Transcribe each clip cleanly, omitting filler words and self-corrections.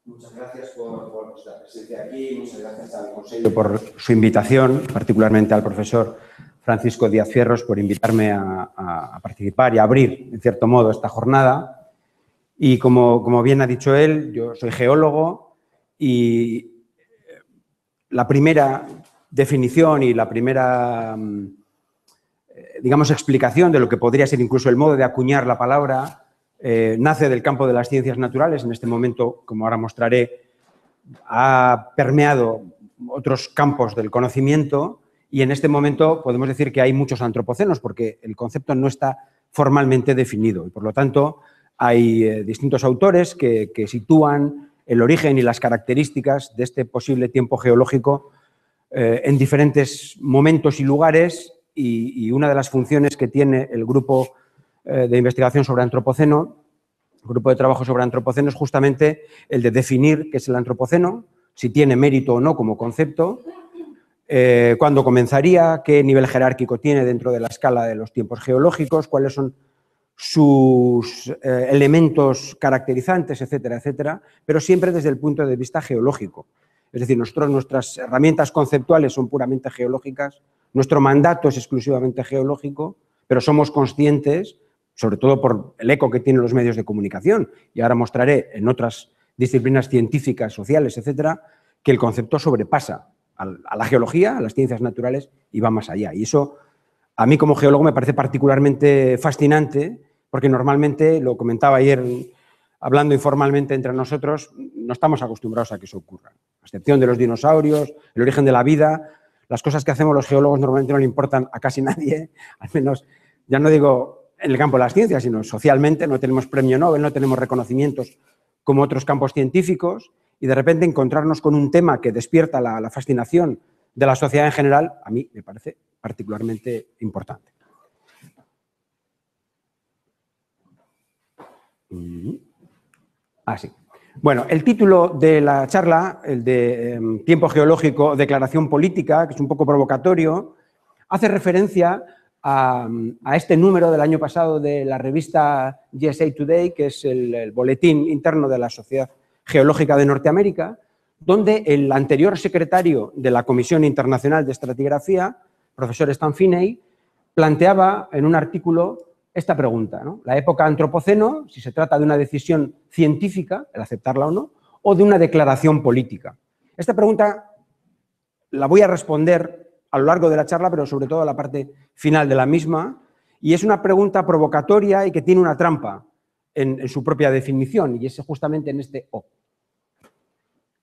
Muchas gracias por la presencia aquí, muchas gracias al Consejo por su invitación, particularmente al profesor Francisco Díaz Fierros por invitarme a participar y a abrir, en cierto modo, esta jornada. Y como bien ha dicho él, yo soy geólogo y la primera definición y la primera, digamos, explicación de lo que podría ser incluso el modo de acuñar la palabra nace del campo de las ciencias naturales. En este momento, como ahora mostraré, ha permeado otros campos del conocimiento y en este momento podemos decir que hay muchos antropocenos porque el concepto no está formalmente definido y por lo tanto hay distintos autores que sitúan el origen y las características de este posible tiempo geológico en diferentes momentos y lugares y una de las funciones que tiene el grupo de investigación sobre antropoceno, el grupo de trabajo sobre antropoceno, es justamente el de definir qué es el antropoceno, si tiene mérito o no como concepto, cuándo comenzaría, qué nivel jerárquico tiene dentro de la escala de los tiempos geológicos, cuáles son sus elementos caracterizantes, etcétera, etcétera, pero siempre desde el punto de vista geológico. Es decir, nuestras herramientas conceptuales son puramente geológicas, nuestro mandato es exclusivamente geológico, pero somos conscientes, sobre todo por el eco que tienen los medios de comunicación, y ahora mostraré en otras disciplinas científicas, sociales, etcétera, que el concepto sobrepasa a la geología, a las ciencias naturales y va más allá. Y eso, a mí como geólogo, me parece particularmente fascinante, porque normalmente, lo comentaba ayer hablando informalmente entre nosotros, no estamos acostumbrados a que eso ocurra. A excepción de los dinosaurios, el origen de la vida, las cosas que hacemos los geólogos normalmente no le importan a casi nadie, al menos, ya no digo en el campo de las ciencias, sino socialmente, no tenemos premio Nobel, no tenemos reconocimientos como otros campos científicos, y de repente encontrarnos con un tema que despierta la fascinación de la sociedad en general, a mí me parece particularmente importante. Sí. Bueno, el título de la charla, el de Tiempo geológico, declaración política, que es un poco provocatorio, hace referencia a este número del año pasado de la revista GSA Today, que es el boletín interno de la Sociedad Geológica de Norteamérica, donde el anterior secretario de la Comisión Internacional de Estratigrafía, profesor Stan Finney, planteaba en un artículo esta pregunta, ¿no? La época antropoceno, si se trata de una decisión científica, el aceptarla o de una declaración política. Esta pregunta la voy a responder a lo largo de la charla, pero sobre todo a la parte final de la misma, y es una pregunta provocatoria y que tiene una trampa en su propia definición, y es justamente en este O.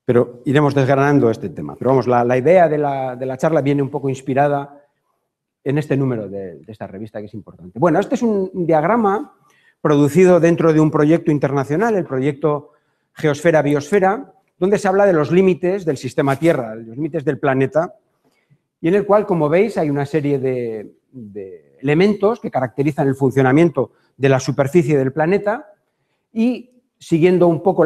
Pero iremos desgranando este tema. Pero vamos, la idea de la charla viene un poco inspirada en este número de esta revista, que es importante. Bueno, este es un diagrama producido dentro de un proyecto internacional, el proyecto Geosfera-Biosfera, donde se habla de los límites del sistema Tierra, los límites del planeta, y en el cual, como veis, hay una serie de elementos que caracterizan el funcionamiento de la superficie del planeta y, siguiendo un poco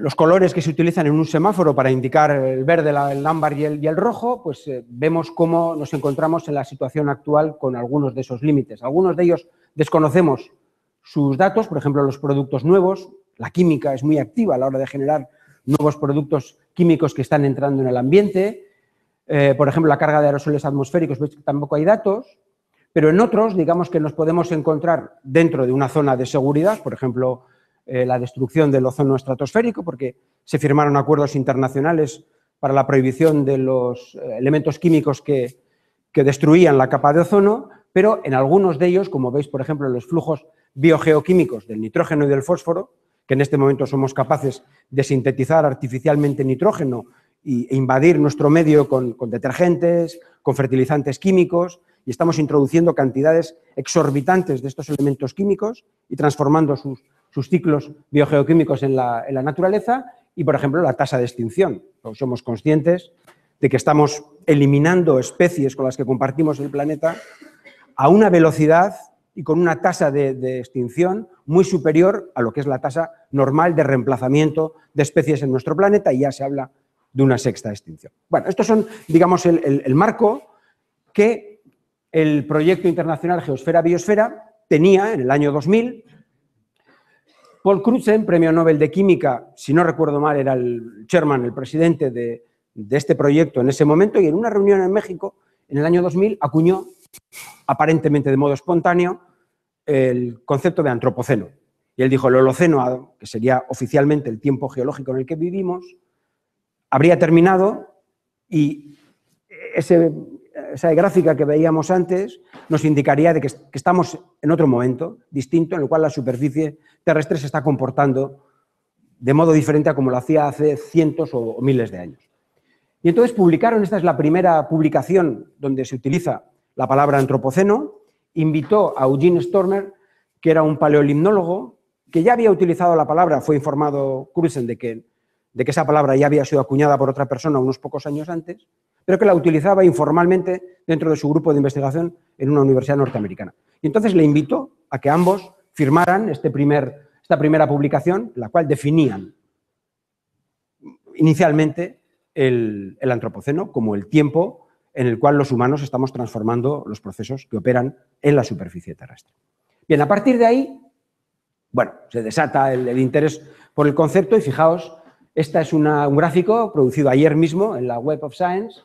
los colores que se utilizan en un semáforo para indicar el verde, el ámbar y el rojo, pues vemos cómo nos encontramos en la situación actual con algunos de esos límites. Algunos de ellos desconocemos sus datos, por ejemplo, los productos nuevos. La química es muy activa a la hora de generar nuevos productos químicos que están entrando en el ambiente. Por ejemplo, la carga de aerosoles atmosféricos, veis que tampoco hay datos, pero en otros, digamos que nos podemos encontrar dentro de una zona de seguridad, por ejemplo, la destrucción del ozono estratosférico, porque se firmaron acuerdos internacionales para la prohibición de los elementos químicos que destruían la capa de ozono, pero en algunos de ellos, como veis, por ejemplo, en los flujos biogeoquímicos del nitrógeno y del fósforo, que en este momento somos capaces de sintetizar artificialmente nitrógeno e invadir nuestro medio con detergentes, con fertilizantes químicos, y estamos introduciendo cantidades exorbitantes de estos elementos químicos y transformando sus ciclos biogeoquímicos en la naturaleza y, por ejemplo, la tasa de extinción. Somos conscientes de que estamos eliminando especies con las que compartimos el planeta a una velocidad y con una tasa de extinción muy superior a lo que es la tasa normal de reemplazamiento de especies en nuestro planeta, y ya se habla de una sexta extinción. Bueno, estos son, digamos, el marco que el proyecto internacional Geosfera-Biosfera tenía en el año 2000, Paul Crutzen, premio Nobel de Química, si no recuerdo mal, era el chairman, el presidente de este proyecto en ese momento, y en una reunión en México, en el año 2000, acuñó, aparentemente de modo espontáneo, el concepto de antropoceno. Y él dijo, el Holoceno, que sería oficialmente el tiempo geológico en el que vivimos, habría terminado y esa gráfica que veíamos antes nos indicaría de que estamos en otro momento distinto en el cual la superficie terrestre se está comportando de modo diferente a como lo hacía hace cientos o miles de años. Y entonces publicaron, esta es la primera publicación donde se utiliza la palabra antropoceno, invitó a Eugene Stormer, que era un paleolimnólogo, que ya había utilizado la palabra, fue informado Crutzen de que esa palabra ya había sido acuñada por otra persona unos pocos años antes, pero que la utilizaba informalmente dentro de su grupo de investigación en una universidad norteamericana. Y entonces le invitó a que ambos firmaran esta primera publicación, la cual definían inicialmente el antropoceno como el tiempo en el cual los humanos estamos transformando los procesos que operan en la superficie terrestre. Bien, a partir de ahí, bueno, se desata el interés por el concepto y fijaos, este es un gráfico producido ayer mismo en la Web of Science,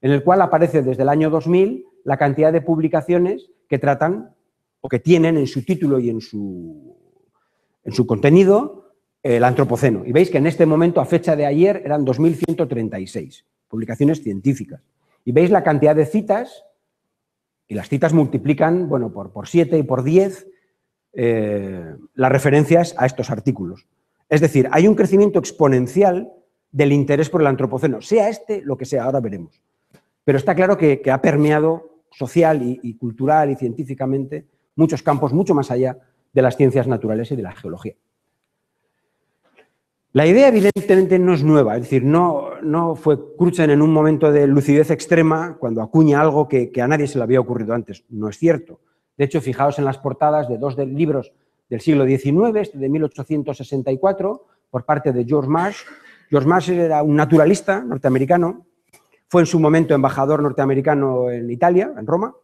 en el cual aparece desde el año 2000 la cantidad de publicaciones que tratan o que tienen en su título y en su contenido el antropoceno. Y veis que en este momento, a fecha de ayer, eran 2.136 publicaciones científicas. Y veis la cantidad de citas, y las citas multiplican, bueno, por 7 y por 10 las referencias a estos artículos. Es decir, hay un crecimiento exponencial del interés por el antropoceno, sea este lo que sea, ahora veremos. Pero está claro que ha permeado social y cultural y científicamente muchos campos, mucho más allá de las ciencias naturales y de la geología. La idea, evidentemente, no es nueva, es decir, no fue Crutzen en un momento de lucidez extrema cuando acuña algo que a nadie se le había ocurrido antes. No es cierto. De hecho, fijaos en las portadas de dos libros del siglo XIX, este de 1864, por parte de George Marsh. George Marsh era un naturalista norteamericano, fue en su momento embajador norteamericano en Italia, en Roma,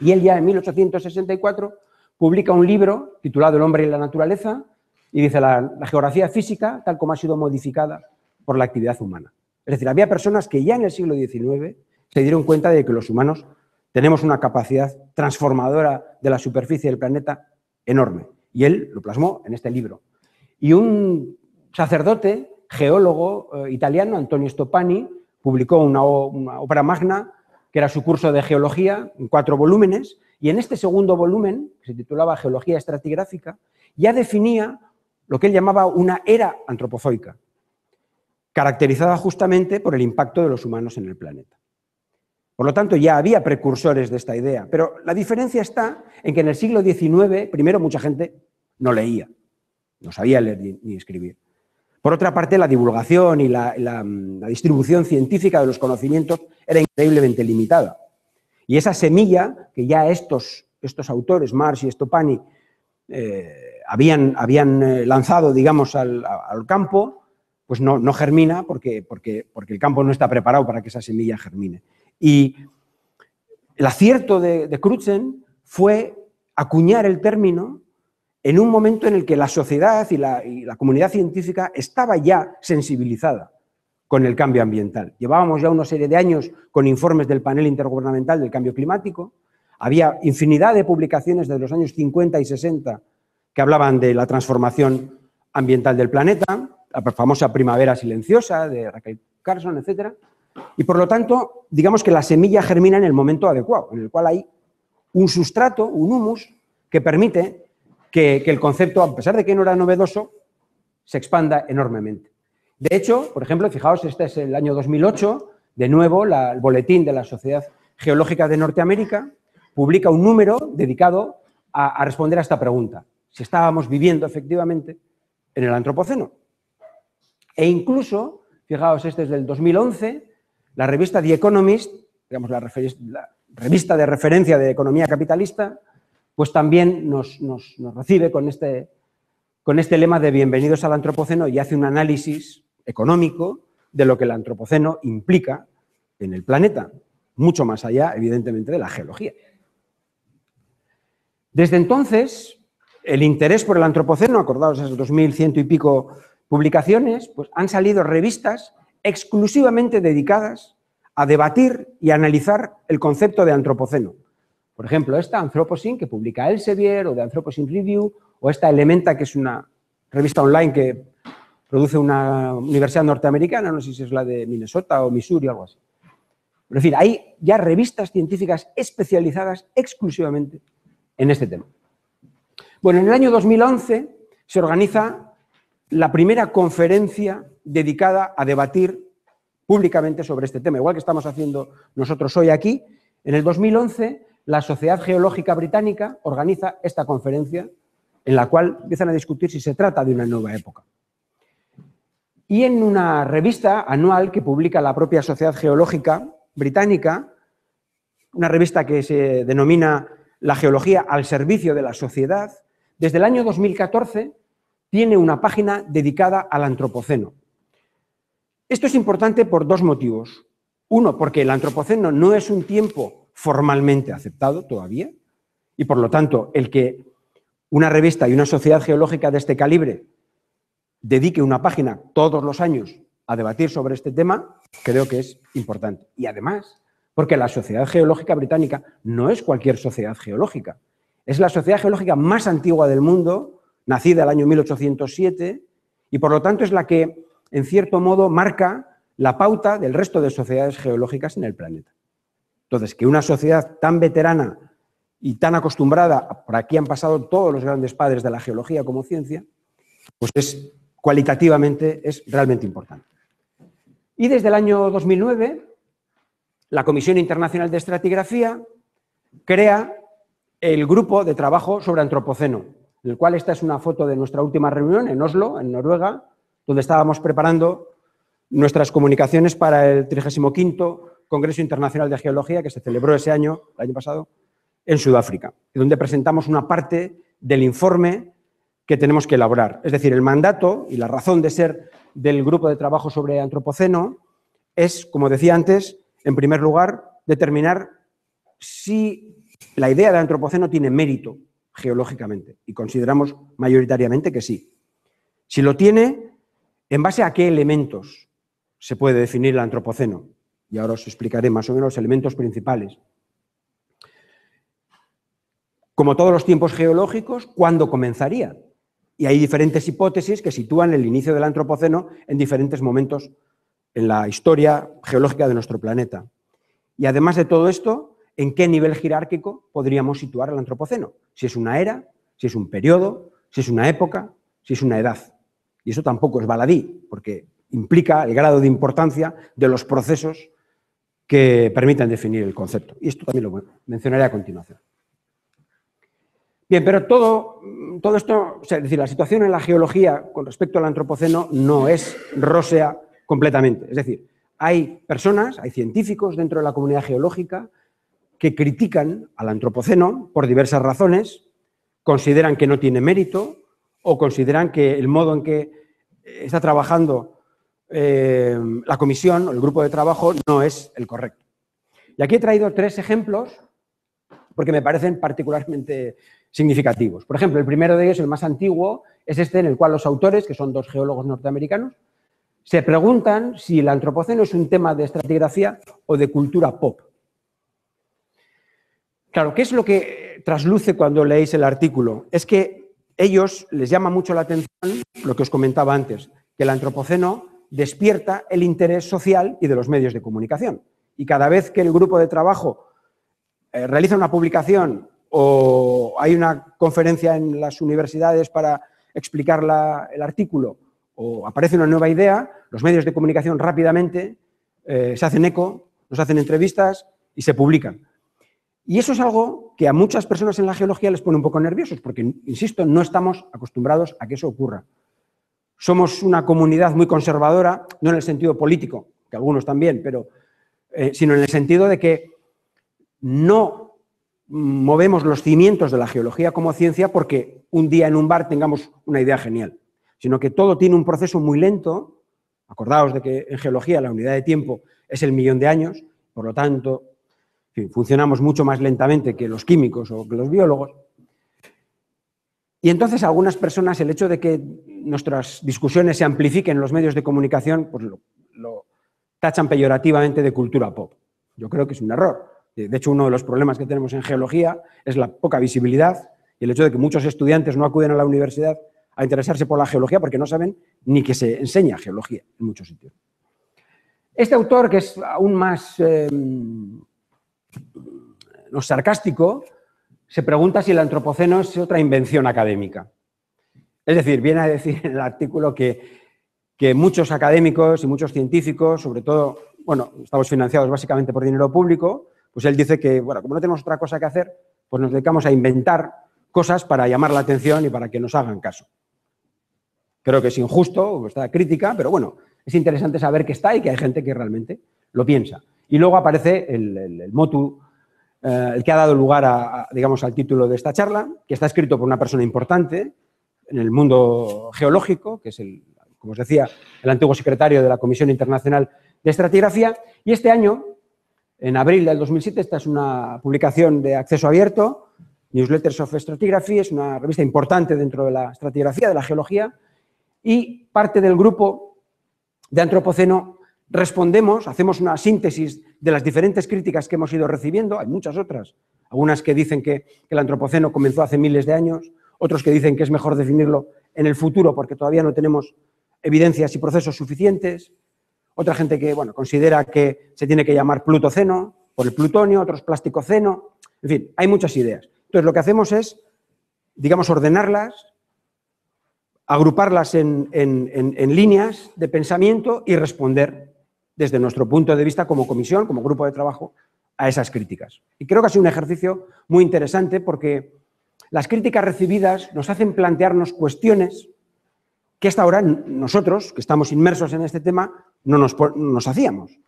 y él ya en 1864 publica un libro titulado El hombre y la naturaleza, y dice la geografía física tal como ha sido modificada por la actividad humana. Es decir, había personas que ya en el siglo XIX se dieron cuenta de que los humanos tenemos una capacidad transformadora de la superficie del planeta enorme. Y él lo plasmó en este libro. Y un sacerdote, geólogo italiano, Antonio Stoppani, publicó una obra magna, que era su curso de geología, en 4 volúmenes, y en este segundo volumen, que se titulaba Geología estratigráfica, ya definía lo que él llamaba una era antropozoica, caracterizada justamente por el impacto de los humanos en el planeta. Por lo tanto, ya había precursores de esta idea, pero la diferencia está en que en el siglo XIX, primero, mucha gente no leía, no sabía leer ni escribir. Por otra parte, la divulgación y la distribución científica de los conocimientos era increíblemente limitada. Y esa semilla que ya estos autores, Marsh y Stoppani, habían lanzado, digamos, al campo, pues no germina porque el campo no está preparado para que esa semilla germine. Y el acierto de Crutzen fue acuñar el término en un momento en el que la sociedad y la comunidad científica estaba ya sensibilizada con el cambio ambiental. Llevábamos ya una serie de años con informes del panel intergubernamental del cambio climático, había infinidad de publicaciones de los años 50 y 60 que hablaban de la transformación ambiental del planeta, la famosa primavera silenciosa de Rachel Carson, etc. Y por lo tanto, digamos que la semilla germina en el momento adecuado, en el cual hay un sustrato, un humus, que permite que el concepto, a pesar de que no era novedoso, se expanda enormemente. De hecho, por ejemplo, fijaos, este es el año 2008, de nuevo, el boletín de la Sociedad Geológica de Norteamérica publica un número dedicado a responder a esta pregunta, si estábamos viviendo efectivamente en el antropoceno. E incluso, fijaos, este es del 2011, la revista The Economist, digamos la revista de referencia de economía capitalista, pues también nos recibe con este lema de bienvenidos al antropoceno y hace un análisis económico de lo que el antropoceno implica en el planeta, mucho más allá, evidentemente, de la geología. Desde entonces, el interés por el antropoceno, acordaos, esas 2100 y pico publicaciones, pues han salido revistas exclusivamente dedicadas a debatir y analizar el concepto de antropoceno. Por ejemplo, esta Anthropocene que publica Elsevier, o de Anthropocene Review, o esta Elementa, que es una revista online que produce una universidad norteamericana, no sé si es la de Minnesota o Missouri o algo así. Pero, en fin, hay ya revistas científicas especializadas exclusivamente en este tema. Bueno, en el año 2011 se organiza la primera conferencia dedicada a debatir públicamente sobre este tema, igual que estamos haciendo nosotros hoy aquí. En el 2011, la Sociedad Geológica Británica organiza esta conferencia en la cual empiezan a discutir si se trata de una nueva época. Y en una revista anual que publica la propia Sociedad Geológica Británica, una revista que se denomina La Geología al servicio de la sociedad, desde el año 2014 tiene una página dedicada al antropoceno. Esto es importante por dos motivos. Uno, porque el antropoceno no es un tiempo formalmente aceptado todavía, y por lo tanto el que una revista y una sociedad geológica de este calibre dedique una página todos los años a debatir sobre este tema, creo que es importante. Y además, porque la Sociedad Geológica Británica no es cualquier sociedad geológica, es la sociedad geológica más antigua del mundo, nacida el año 1807, y por lo tanto es la que, en cierto modo, marca la pauta del resto de sociedades geológicas en el planeta. Entonces, que una sociedad tan veterana y tan acostumbrada, por aquí han pasado todos los grandes padres de la geología como ciencia, pues cualitativamente es realmente importante. Y desde el año 2009, la Comisión Internacional de Estratigrafía crea el grupo de trabajo sobre antropoceno, en el cual esta es una foto de nuestra última reunión en Oslo, en Noruega, donde estábamos preparando nuestras comunicaciones para el 35º Congreso Internacional de Geología que se celebró ese año, el año pasado, en Sudáfrica, donde presentamos una parte del informe que tenemos que elaborar. Es decir, el mandato y la razón de ser del grupo de trabajo sobre antropoceno es, como decía antes, en primer lugar, determinar si la idea de antropoceno tiene mérito geológicamente, y consideramos mayoritariamente que sí. Si lo tiene, ¿en base a qué elementos se puede definir el antropoceno? Y ahora os explicaré más o menos los elementos principales. Como todos los tiempos geológicos, ¿cuándo comenzaría? Y hay diferentes hipótesis que sitúan el inicio del antropoceno en diferentes momentos en la historia geológica de nuestro planeta. Y además de todo esto, ¿en qué nivel jerárquico podríamos situar el antropoceno? Si es una era, si es un periodo, si es una época, si es una edad. Y eso tampoco es baladí, porque implica el grado de importancia de los procesos que permitan definir el concepto. Y esto también lo mencionaré a continuación. Bien, pero todo esto, es decir, la situación en la geología con respecto al antropoceno no es rósea completamente. Es decir, hay personas, hay científicos dentro de la comunidad geológica que critican al antropoceno por diversas razones, consideran que no tiene mérito o consideran que el modo en que está trabajando la comisión o el grupo de trabajo no es el correcto. Y aquí he traído 3 ejemplos porque me parecen particularmente significativos. Por ejemplo, el primero de ellos, el más antiguo, es este en el cual los autores, que son 2 geólogos norteamericanos, se preguntan si el antropoceno es un tema de estratigrafía o de cultura pop. Claro, ¿qué es lo que trasluce cuando leéis el artículo? Es que ellos les llama mucho la atención lo que os comentaba antes, que el antropoceno despierta el interés social y de los medios de comunicación. Y cada vez que el grupo de trabajo realiza una publicación o hay una conferencia en las universidades para explicar el artículo o aparece una nueva idea, los medios de comunicación rápidamente se hacen eco, nos hacen entrevistas y se publican. Y eso es algo que a muchas personas en la geología les pone un poco nerviosos porque, insisto, no estamos acostumbrados a que eso ocurra. Somos una comunidad muy conservadora, no en el sentido político, que algunos también, pero sino en el sentido de que no movemos los cimientos de la geología como ciencia porque un día en un bar tengamos una idea genial, sino que todo tiene un proceso muy lento. Acordaos de que en geología la unidad de tiempo es el 1.000.000 de años, por lo tanto, en fin, funcionamos mucho más lentamente que los químicos o que los biólogos. Y entonces a algunas personas el hecho de que nuestras discusiones se amplifiquen en los medios de comunicación, pues lo tachan peyorativamente de cultura pop. Yo creo que es un error. De hecho, uno de los problemas que tenemos en geología es la poca visibilidad y el hecho de que muchos estudiantes no acuden a la universidad a interesarse por la geología porque no saben ni que se enseña geología en muchos sitios. Este autor, que es aún más sarcástico, se pregunta si el antropoceno es otra invención académica. Es decir, viene a decir en el artículo que muchos académicos y muchos científicos, sobre todo, bueno, estamos financiados básicamente por dinero público, pues él dice que, bueno, como no tenemos otra cosa que hacer, pues nos dedicamos a inventar cosas para llamar la atención y para que nos hagan caso. Creo que es injusto esta crítica, pero bueno, es interesante saber que está y que hay gente que realmente lo piensa. Y luego aparece el motu, el que ha dado lugar digamos, al título de esta charla, que está escrito por una persona importante en el mundo geológico, que es, como os decía, el antiguo secretario de la Comisión Internacional de Estratigrafía, y este año, en abril del 2007, esta es una publicación de acceso abierto, Newsletters of Stratigraphy, es una revista importante dentro de la estratigrafía, de la geología, y parte del grupo de Antropoceno respondemos, hacemos una síntesis de las diferentes críticas que hemos ido recibiendo, hay muchas otras, algunas que dicen que el Antropoceno comenzó hace miles de años, otros que dicen que es mejor definirlo en el futuro porque todavía no tenemos evidencias y procesos suficientes, otra gente que, bueno, considera que se tiene que llamar Plutoceno por el plutonio, otros Plasticoceno, en fin, hay muchas ideas. Entonces, lo que hacemos es, digamos, ordenarlas, agruparlas en líneas de pensamiento y responder desde nuestro punto de vista como comisión, como grupo de trabajo, a esas críticas. Y creo que ha sido un ejercicio muy interesante porque las críticas recibidas nos hacen plantearnos cuestiones que hasta ahora nosotros, que estamos inmersos en este tema, no nos hacíamos.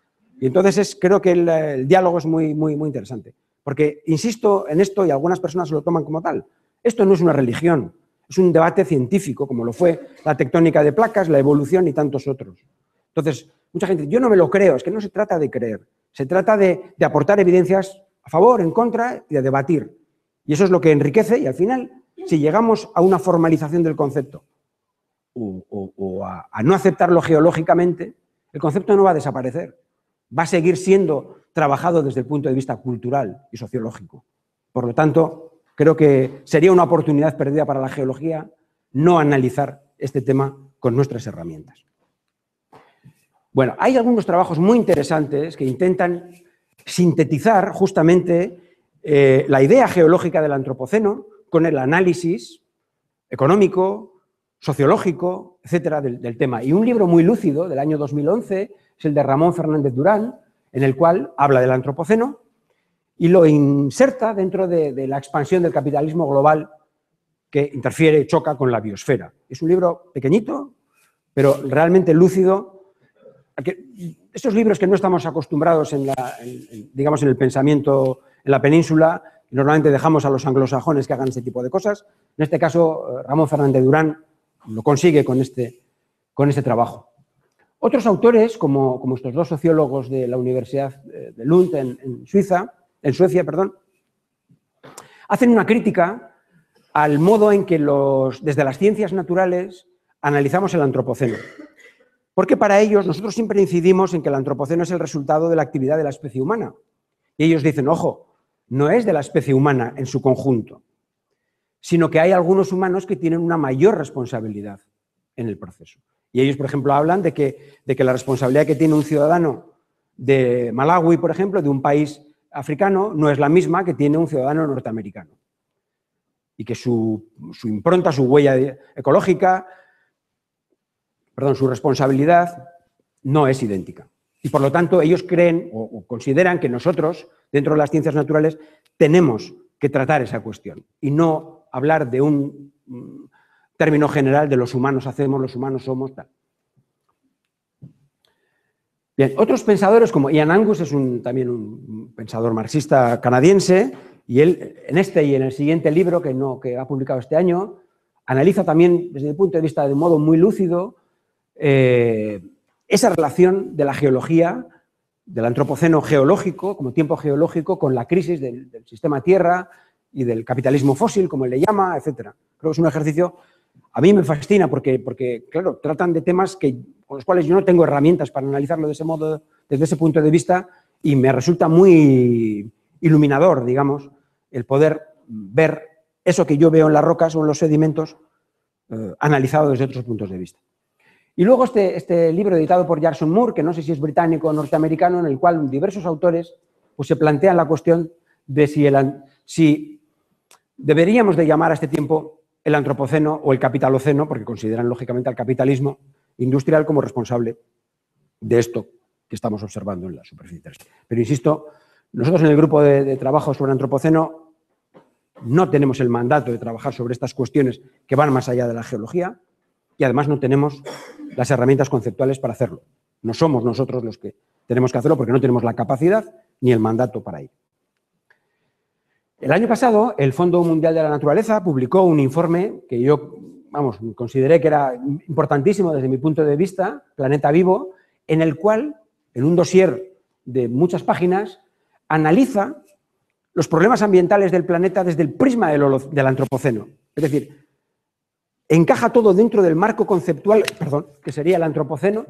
Y entonces creo que el diálogo es muy interesante. Porque, insisto en esto, y algunas personas lo toman como tal, esto no es una religión, es un debate científico, como lo fue la tectónica de placas, la evolución y tantos otros. Entonces, mucha gente dice, yo no me lo creo, es que no se trata de creer, se trata de aportar evidencias a favor, en contra y de debatir. Y eso es lo que enriquece y al final, si llegamos a una formalización del concepto o a no aceptarlo geológicamente, el concepto no va a desaparecer, va a seguir siendo trabajado desde el punto de vista cultural y sociológico. Por lo tanto, creo que sería una oportunidad perdida para la geología no analizar este tema con nuestras herramientas. Bueno, hay algunos trabajos muy interesantes que intentan sintetizar justamente la idea geológica del antropoceno con el análisis económico, sociológico, etcétera, del tema. Y un libro muy lúcido del año 2011 es el de Ramón Fernández Durán, en el cual habla del antropoceno y lo inserta dentro de la expansión del capitalismo global que interfiere y choca con la biosfera. Es un libro pequeñito, pero realmente lúcido. Estos libros que no estamos acostumbrados digamos, en el pensamiento en la península, normalmente dejamos a los anglosajones que hagan este tipo de cosas. En este caso, Ramón Fernández Durán lo consigue con este trabajo. Otros autores, como estos dos sociólogos de la Universidad de Lund en Suecia, hacen una crítica al modo en que desde las ciencias naturales analizamos el antropoceno. Porque para ellos, nosotros siempre incidimos en que el antropoceno es el resultado de la actividad de la especie humana. Y ellos dicen, ojo, no es de la especie humana en su conjunto, sino que hay algunos humanos que tienen una mayor responsabilidad en el proceso. Y ellos, por ejemplo, hablan de que la responsabilidad que tiene un ciudadano de Malawi, por ejemplo, de un país africano, no es la misma que tiene un ciudadano norteamericano. Y que su impronta, su huella ecológica, su responsabilidad no es idéntica. Y por lo tanto, ellos creen o consideran que nosotros, dentro de las ciencias naturales, tenemos que tratar esa cuestión y no hablar de un término general de los humanos hacemos, los humanos somos, tal. Bien, otros pensadores como Ian Angus es también un pensador marxista canadiense y él en este y en el siguiente libro que ha publicado este año analiza también desde mi punto de vista de modo muy lúcido esa relación de la geología, del antropoceno geológico como tiempo geológico con la crisis del sistema Tierra y del capitalismo fósil, como él le llama, etcétera. Creo que es un ejercicio, a mí me fascina porque claro, tratan de temas con los cuales yo no tengo herramientas para analizarlo de ese modo, desde ese punto de vista, y me resulta muy iluminador, digamos, el poder ver eso que yo veo en las rocas o en los sedimentos analizado desde otros puntos de vista. Y luego este libro editado por Jason Moore, que no sé si es británico o norteamericano, en el cual diversos autores pues, se plantean la cuestión de si deberíamos de llamar a este tiempo el antropoceno o el capitaloceno, porque consideran lógicamente al capitalismo industrial como responsable de esto que estamos observando en la superficie terrestre. Pero insisto, nosotros en el grupo de trabajo sobre antropoceno no tenemos el mandato de trabajar sobre estas cuestiones que van más allá de la geología y además no tenemos las herramientas conceptuales para hacerlo. No somos nosotros los que tenemos que hacerlo porque no tenemos la capacidad ni el mandato para ello. El año pasado, el Fondo Mundial de la Naturaleza publicó un informe que yo, consideré que era importantísimo desde mi punto de vista, Planeta Vivo, en el cual, en un dossier de muchas páginas, analiza los problemas ambientales del planeta desde el prisma del antropoceno. Es decir, encaja todo dentro del marco conceptual, que sería el antropoceno.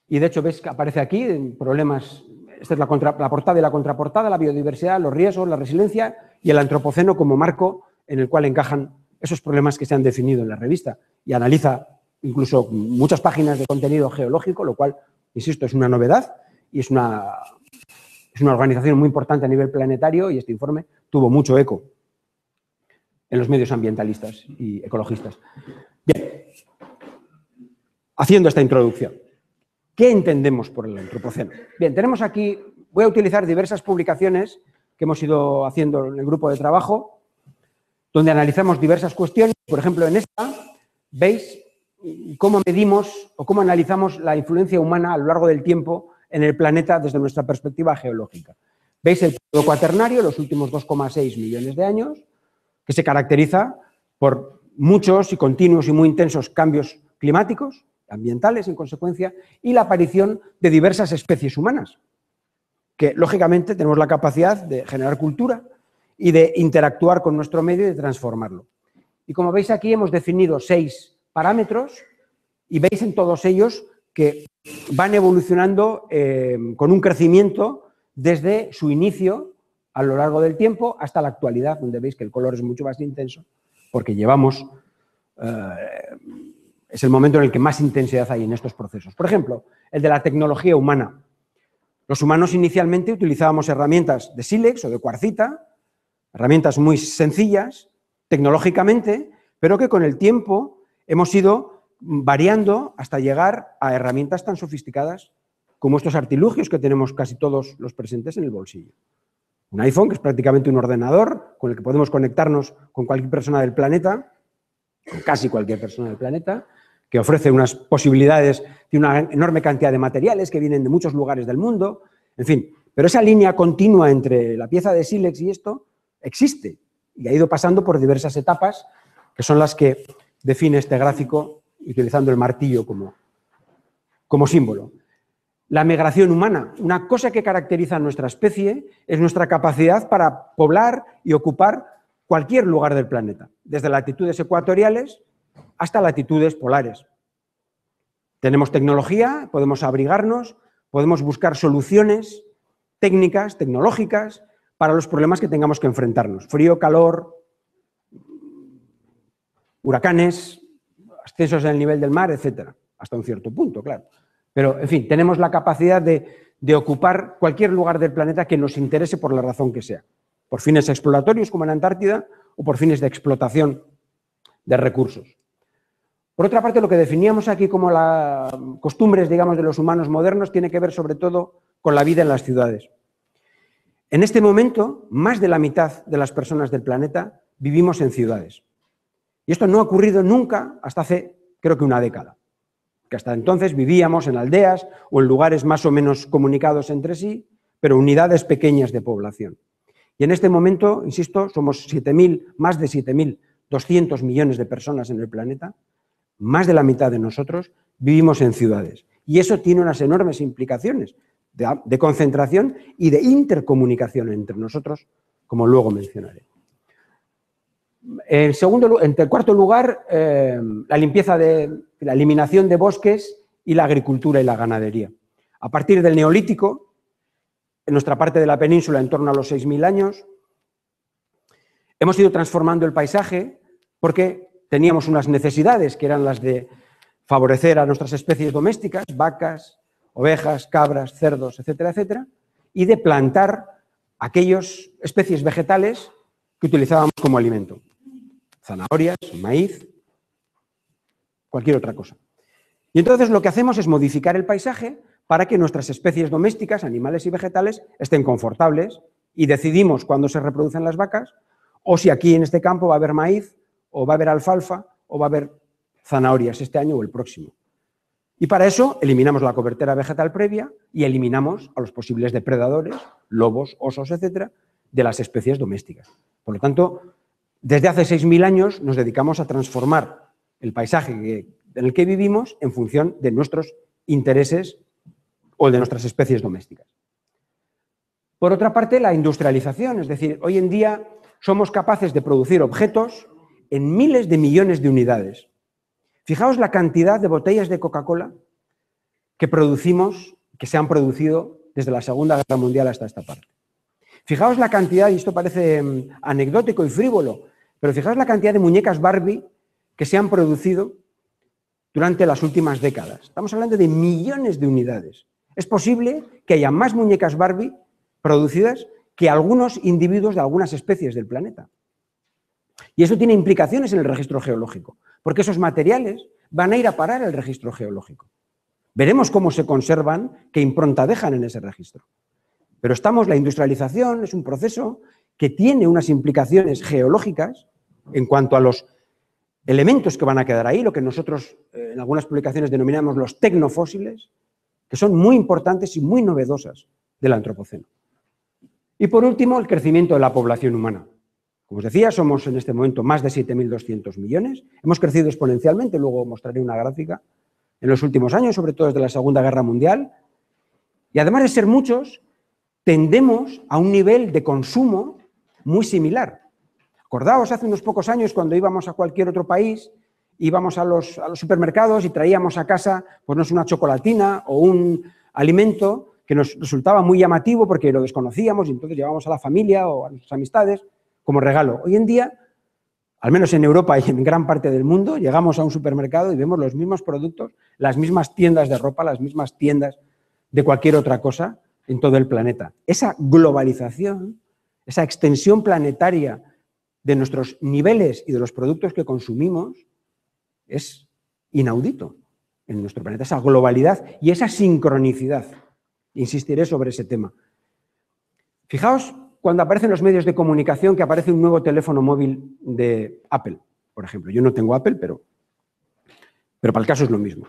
Y de hecho, ves que aparece aquí problemas. Esta es la portada y la contraportada, la biodiversidad, los riesgos, la resiliencia y el antropoceno como marco en el cual encajan esos problemas que se han definido en la revista. Y analiza incluso muchas páginas de contenido geológico, lo cual, insisto, es una novedad y es una organización muy importante a nivel planetario y este informe tuvo mucho eco en los medios ambientalistas y ecologistas. Bien, haciendo esta introducción, ¿qué entendemos por el antropoceno? Bien, tenemos aquí, voy a utilizar diversas publicaciones que hemos ido haciendo en el grupo de trabajo, donde analizamos diversas cuestiones. Por ejemplo, en esta, veis cómo medimos o cómo analizamos la influencia humana a lo largo del tiempo en el planeta desde nuestra perspectiva geológica. Veis el periodo cuaternario, los últimos 2,6 millones de años, que se caracteriza por muchos y continuos y muy intensos cambios climáticos, ambientales en consecuencia, y la aparición de diversas especies humanas, que lógicamente tenemos la capacidad de generar cultura y de interactuar con nuestro medio y de transformarlo. Y como veis aquí hemos definido 6 parámetros y veis en todos ellos que van evolucionando con un crecimiento desde su inicio a lo largo del tiempo hasta la actualidad, donde veis que el color es mucho más intenso, porque llevamos, es el momento en el que más intensidad hay en estos procesos. Por ejemplo, el de la tecnología humana. Los humanos inicialmente utilizábamos herramientas de sílex o de cuarcita, herramientas muy sencillas, tecnológicamente, pero que con el tiempo hemos ido variando hasta llegar a herramientas tan sofisticadas como estos artilugios que tenemos casi todos los presentes en el bolsillo. Un iPhone, que es prácticamente un ordenador con el que podemos conectarnos con cualquier persona del planeta, con casi cualquier persona del planeta, que ofrece unas posibilidades de una enorme cantidad de materiales que vienen de muchos lugares del mundo, en fin. Pero esa línea continua entre la pieza de sílex y esto existe y ha ido pasando por diversas etapas, que son las que define este gráfico utilizando el martillo como símbolo. La migración humana, una cosa que caracteriza a nuestra especie es nuestra capacidad para poblar y ocupar cualquier lugar del planeta, desde latitudes ecuatoriales hasta latitudes polares. Tenemos tecnología, podemos abrigarnos, podemos buscar soluciones técnicas, tecnológicas, para los problemas que tengamos que enfrentarnos. Frío, calor, huracanes, ascensos en el nivel del mar, etcétera, hasta un cierto punto, claro. Pero, en fin, tenemos la capacidad de ocupar cualquier lugar del planeta que nos interese por la razón que sea, por fines exploratorios como en Antártida o por fines de explotación de recursos. Por otra parte, lo que definíamos aquí como las costumbres, digamos, de los humanos modernos tiene que ver sobre todo con la vida en las ciudades. En este momento, más de la mitad de las personas del planeta vivimos en ciudades. Y esto no ha ocurrido nunca hasta hace, creo que una década. Que hasta entonces vivíamos en aldeas o en lugares más o menos comunicados entre sí, pero unidades pequeñas de población. Y en este momento, insisto, somos más de 7.200 millones de personas en el planeta, más de la mitad de nosotros vivimos en ciudades. Y eso tiene unas enormes implicaciones de concentración y de intercomunicación entre nosotros, como luego mencionaré. En cuarto lugar, la limpieza la eliminación de bosques y la agricultura y la ganadería. A partir del Neolítico, en nuestra parte de la península, en torno a los 6.000 años, hemos ido transformando el paisaje porque teníamos unas necesidades que eran las de favorecer a nuestras especies domésticas, vacas, ovejas, cabras, cerdos, etcétera, etcétera, y de plantar aquellas especies vegetales que utilizábamos como alimento. Zanahorias, maíz, cualquier otra cosa. Y entonces lo que hacemos es modificar el paisaje para que nuestras especies domésticas, animales y vegetales, estén confortables y decidimos cuándo se reproducen las vacas o si aquí en este campo va a haber maíz o va a haber alfalfa o va a haber zanahorias este año o el próximo. Y para eso eliminamos la cobertura vegetal previa y eliminamos a los posibles depredadores, lobos, osos, etcétera, de las especies domésticas. Por lo tanto, desde hace 6.000 años nos dedicamos a transformar el paisaje en el que vivimos en función de nuestros intereses o de nuestras especies domésticas. Por otra parte, la industrialización, es decir, hoy en día somos capaces de producir objetos en miles de millones de unidades. Fijaos la cantidad de botellas de Coca-Cola que producimos, que se han producido desde la Segunda Guerra Mundial hasta esta parte. Fijaos la cantidad, y esto parece anecdótico y frívolo, pero fijaos la cantidad de muñecas Barbie que se han producido durante las últimas décadas. Estamos hablando de millones de unidades. Es posible que haya más muñecas Barbie producidas que algunos individuos de algunas especies del planeta. Y eso tiene implicaciones en el registro geológico, porque esos materiales van a ir a parar al registro geológico. Veremos cómo se conservan, qué impronta dejan en ese registro. Pero la industrialización es un proceso que tiene unas implicaciones geológicas en cuanto a los elementos que van a quedar ahí, lo que nosotros en algunas publicaciones denominamos los tecnofósiles, que son muy importantes y muy novedosas del Antropoceno. Y por último, el crecimiento de la población humana. Como os decía, somos en este momento más de 7.200 millones. Hemos crecido exponencialmente, luego mostraré una gráfica, en los últimos años, sobre todo desde la Segunda Guerra Mundial. Y además de ser muchos, tendemos a un nivel de consumo muy similar. Acordaos, hace unos pocos años, cuando íbamos a cualquier otro país, íbamos a los supermercados y traíamos a casa, pues no sé, una chocolatina o un alimento que nos resultaba muy llamativo porque lo desconocíamos y entonces llevábamos a la familia o a nuestras amistades como regalo. Hoy en día, al menos en Europa y en gran parte del mundo, llegamos a un supermercado y vemos los mismos productos, las mismas tiendas de ropa, las mismas tiendas de cualquier otra cosa en todo el planeta. Esa globalización, esa extensión planetaria de nuestros niveles y de los productos que consumimos es inaudito en nuestro planeta, esa globalidad y esa sincronicidad. Insistiré sobre ese tema. Fijaos cuando aparecen los medios de comunicación que aparece un nuevo teléfono móvil de Apple, por ejemplo. Yo no tengo Apple, pero para el caso es lo mismo.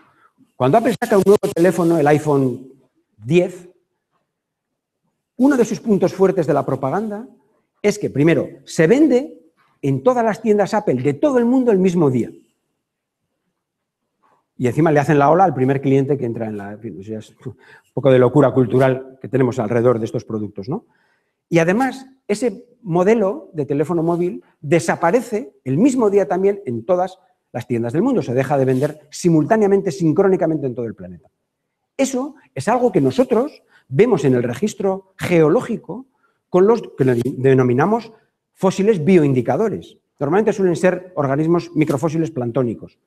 Cuando Apple saca un nuevo teléfono, el iPhone 10, uno de sus puntos fuertes de la propaganda es que, primero, se vende en todas las tiendas Apple de todo el mundo el mismo día. Y encima le hacen la ola al primer cliente que entra en la... Es un poco de locura cultural que tenemos alrededor de estos productos, ¿no? Y además, ese modelo de teléfono móvil desaparece el mismo día también en todas las tiendas del mundo. Se deja de vender simultáneamente, sincrónicamente en todo el planeta. Eso es algo que nosotros vemos en el registro geológico con los que denominamos fósiles bioindicadores. Normalmente suelen ser organismos microfósiles planctónicos,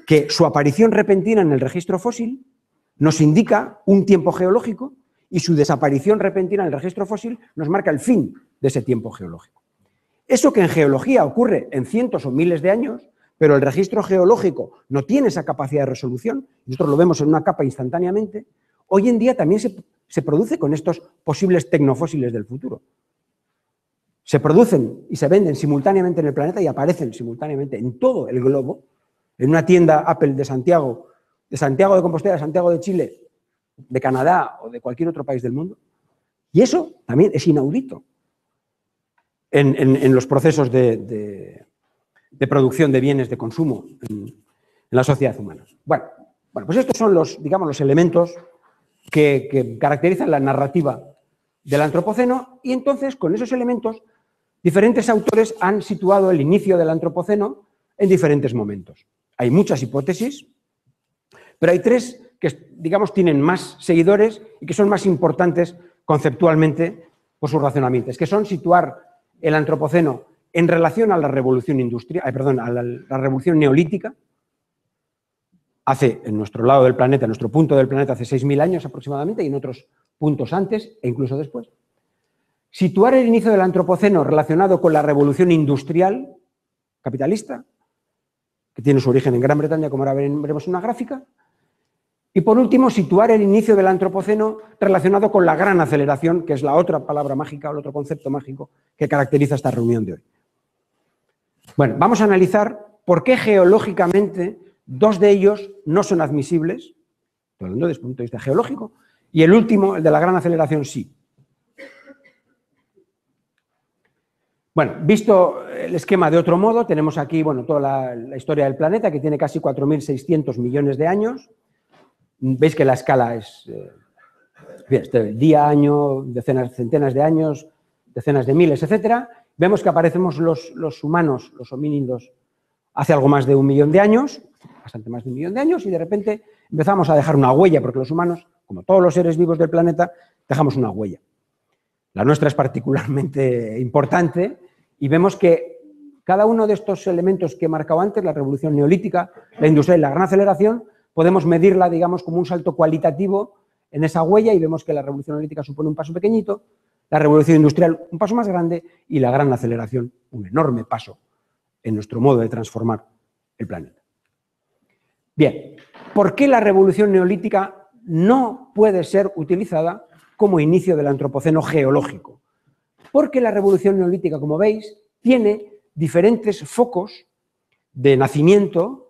que su aparición repentina en el registro fósil nos indica un tiempo geológico y su desaparición repentina en el registro fósil nos marca el fin de ese tiempo geológico. Eso que en geología ocurre en cientos o miles de años, pero el registro geológico no tiene esa capacidad de resolución, nosotros lo vemos en una capa instantáneamente, hoy en día también se produce con estos posibles tecnofósiles del futuro. Se producen y se venden simultáneamente en el planeta y aparecen simultáneamente en todo el globo, en una tienda Apple de Santiago de Compostela, de Santiago de Chile, de Canadá o de cualquier otro país del mundo. Y eso también es inaudito en los procesos de producción de bienes de consumo en la sociedad humana. Bueno, pues estos son los elementos que caracterizan la narrativa del Antropoceno, y entonces con esos elementos diferentes autores han situado el inicio del Antropoceno en diferentes momentos. Hay muchas hipótesis, pero hay tres que, digamos, tienen más seguidores y que son más importantes conceptualmente por sus razonamientos, que son situar el Antropoceno en relación a la revolución industrial, a la revolución neolítica, en nuestro lado del planeta, en nuestro punto del planeta, hace 6.000 años aproximadamente, y en otros puntos antes e incluso después. Situar el inicio del Antropoceno relacionado con la revolución industrial capitalista, que tiene su origen en Gran Bretaña, como ahora veremos en una gráfica. Y por último, situar el inicio del Antropoceno relacionado con la gran aceleración, que es la otra palabra mágica o el otro concepto mágico que caracteriza esta reunión de hoy. Bueno, vamos a analizar por qué geológicamente dos de ellos no son admisibles, estoy hablando desde el punto de vista geológico, y el último, el de la gran aceleración, sí. Bueno, visto el esquema de otro modo, tenemos aquí toda la historia del planeta, que tiene casi 4.600 millones de años. Veis que la escala es día, año, decenas, centenas de años, decenas de miles, etc. Vemos que aparecemos los humanos, los homínidos, hace algo más de 1 millón de años, bastante más de 1 millón de años, y de repente empezamos a dejar una huella, porque los humanos, como todos los seres vivos del planeta, dejamos una huella. La nuestra es particularmente importante y vemos que cada uno de estos elementos que he marcado antes, la revolución neolítica, la industrial y la gran aceleración, podemos medirla, digamos, como un salto cualitativo en esa huella, y vemos que la revolución neolítica supone un paso pequeñito, la revolución industrial un paso más grande y la gran aceleración un enorme paso en nuestro modo de transformar el planeta. Bien, ¿por qué la revolución neolítica no puede ser utilizada como inicio del Antropoceno geológico? Porque la revolución neolítica, como veis, tiene diferentes focos de nacimiento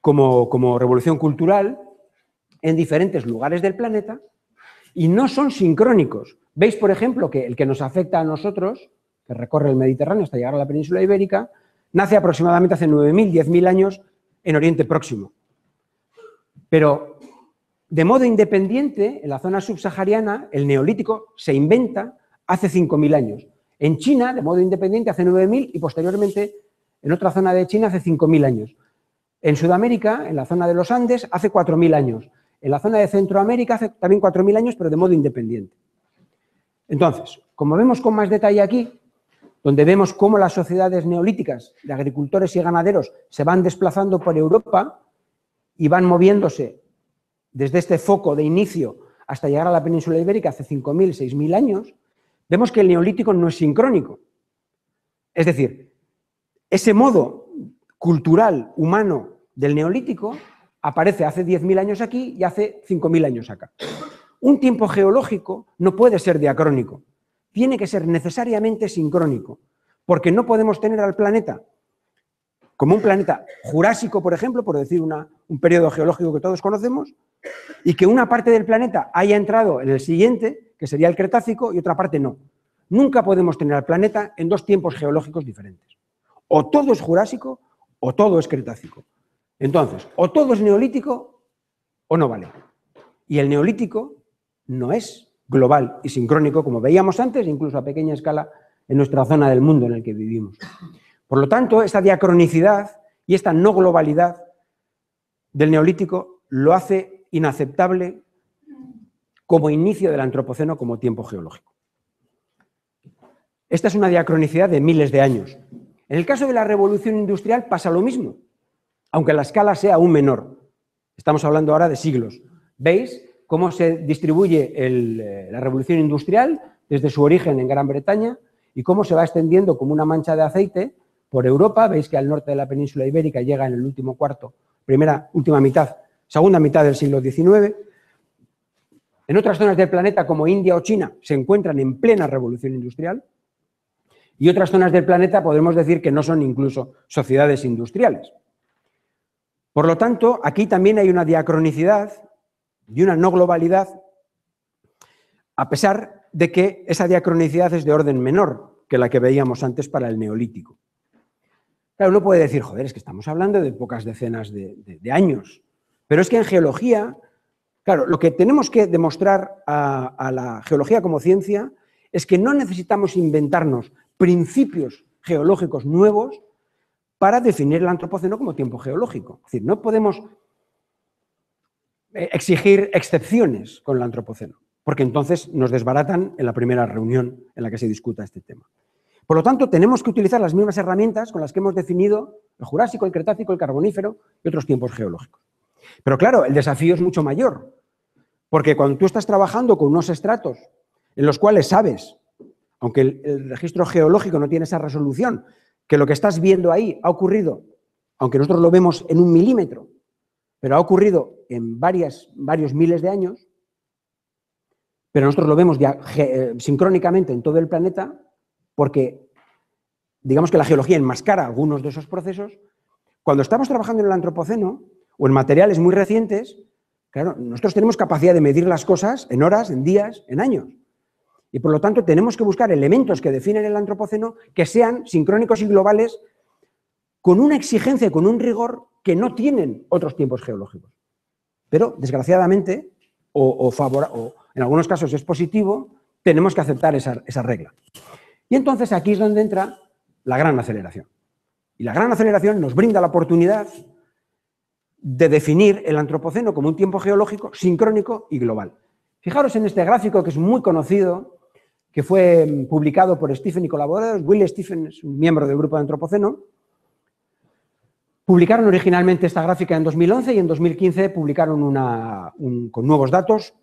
como revolución cultural en diferentes lugares del planeta y no son sincrónicos. Veis, por ejemplo, que el que nos afecta a nosotros, que recorre el Mediterráneo hasta llegar a la península ibérica, nace aproximadamente hace 9.000, 10.000 años en Oriente Próximo. Pero de modo independiente, en la zona subsahariana, el neolítico se inventa hace 5.000 años. En China, de modo independiente, hace 9.000 y posteriormente en otra zona de China hace 5.000 años. En Sudamérica, en la zona de los Andes, hace 4.000 años. En la zona de Centroamérica hace también 4.000 años, pero de modo independiente. Entonces, como vemos con más detalle aquí, donde vemos cómo las sociedades neolíticas de agricultores y ganaderos se van desplazando por Europa y van moviéndose desde este foco de inicio hasta llegar a la península ibérica hace 5.000, 6.000 años, vemos que el neolítico no es sincrónico. Es decir, ese modo cultural, humano del neolítico aparece hace 10.000 años aquí y hace 5.000 años acá. Un tiempo geológico no puede ser diacrónico, tiene que ser necesariamente sincrónico, porque no podemos tener al planeta como un planeta jurásico, por ejemplo, por decir un periodo geológico que todos conocemos, y que una parte del planeta haya entrado en el siguiente, que sería el Cretácico, y otra parte no. Nunca podemos tener al planeta en dos tiempos geológicos diferentes. O todo es jurásico o todo es Cretácico. Entonces, o todo es neolítico o no vale. Y el neolítico no es global y sincrónico, como veíamos antes, incluso a pequeña escala en nuestra zona del mundo en el que vivimos. Por lo tanto, esta diacronicidad y esta no globalidad del neolítico lo hace inaceptable como inicio del Antropoceno como tiempo geológico. Esta es una diacronicidad de miles de años. En el caso de la revolución industrial pasa lo mismo, aunque la escala sea aún menor. Estamos hablando ahora de siglos. ¿Veis cómo se distribuye la revolución industrial desde su origen en Gran Bretaña y cómo se va extendiendo como una mancha de aceite por Europa? Veis que al norte de la península ibérica llega en el último cuarto, segunda mitad del siglo XIX. En otras zonas del planeta, como India o China, se encuentran en plena revolución industrial. Y otras zonas del planeta podemos decir que no son incluso sociedades industriales. Por lo tanto, aquí también hay una diacronicidad y una no globalidad, a pesar de que esa diacronicidad es de orden menor que la que veíamos antes para el neolítico. Claro, uno puede decir, joder, es que estamos hablando de pocas decenas de años, pero es que en geología Claro, lo que tenemos que demostrar a la geología como ciencia es que no necesitamos inventarnos principios geológicos nuevos para definir el antropoceno como tiempo geológico. Es decir, no podemos exigir excepciones con el antropoceno, porque entonces nos desbaratan en la primera reunión en la que se discuta este tema. Por lo tanto, tenemos que utilizar las mismas herramientas con las que hemos definido el Jurásico, el Cretácico, el Carbonífero y otros tiempos geológicos. Pero claro, el desafío es mucho mayor, porque cuando tú estás trabajando con unos estratos en los cuales sabes, aunque el registro geológico no tiene esa resolución, que lo que estás viendo ahí ha ocurrido, aunque nosotros lo vemos en 1 milímetro, pero ha ocurrido en varios miles de años, pero nosotros lo vemos ya sincrónicamente en todo el planeta, porque digamos que la geología enmascara algunos de esos procesos. Cuando estamos trabajando en el antropoceno o en materiales muy recientes, claro, nosotros tenemos capacidad de medir las cosas en horas, en días, en años. Y por lo tanto tenemos que buscar elementos que definen el antropoceno que sean sincrónicos y globales con una exigencia y con un rigor que no tienen otros tiempos geológicos. Pero, desgraciadamente, o en algunos casos es positivo, tenemos que aceptar esa regla. Y entonces aquí es donde entra la gran aceleración. Y la gran aceleración nos brinda la oportunidad de definir el antropoceno como un tiempo geológico sincrónico y global. Fijaros en este gráfico que es muy conocido, que fue publicado por Stephen y colaboradores. Will Stephen es un miembro del grupo de antropoceno. Publicaron originalmente esta gráfica en 2011 y en 2015 publicaron con nuevos datos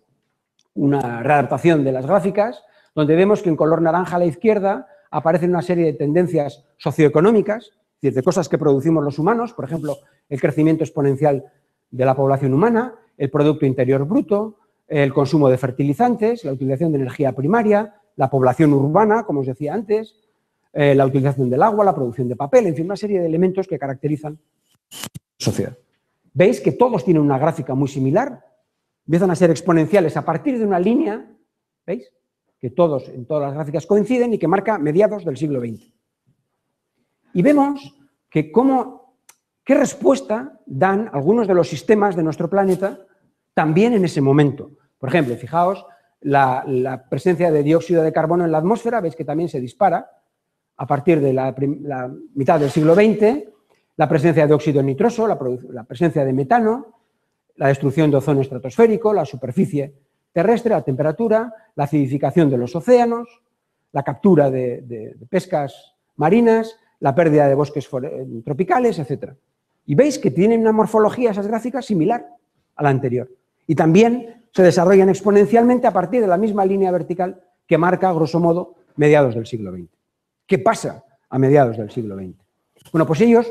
una readaptación de las gráficas, donde vemos que en color naranja a la izquierda aparecen una serie de tendencias socioeconómicas, es decir, de cosas que producimos los humanos, por ejemplo, el crecimiento exponencial de la población humana, el Producto Interior Bruto, el consumo de fertilizantes, la utilización de energía primaria, la población urbana, como os decía antes, la utilización del agua, la producción de papel, en fin, una serie de elementos que caracterizan la sociedad. ¿Veis que todos tienen una gráfica muy similar? Empiezan a ser exponenciales a partir de una línea, ¿veis? Que en todas las gráficas coinciden y que marca mediados del siglo XX. Y vemos que qué respuesta dan algunos de los sistemas de nuestro planeta también en ese momento. Por ejemplo, fijaos, la presencia de dióxido de carbono en la atmósfera, veis que también se dispara a partir de la mitad del siglo XX, la presencia de óxido nitroso, la presencia de metano, la destrucción de ozono estratosférico, la superficie terrestre, la temperatura, la acidificación de los océanos, la captura de pescas marinas, la pérdida de bosques tropicales, etc. Y veis que tienen una morfología, esas gráficas, similar a la anterior. Y también se desarrollan exponencialmente a partir de la misma línea vertical que marca, grosso modo, mediados del siglo XX. ¿Qué pasa a mediados del siglo XX? Bueno, pues ellos,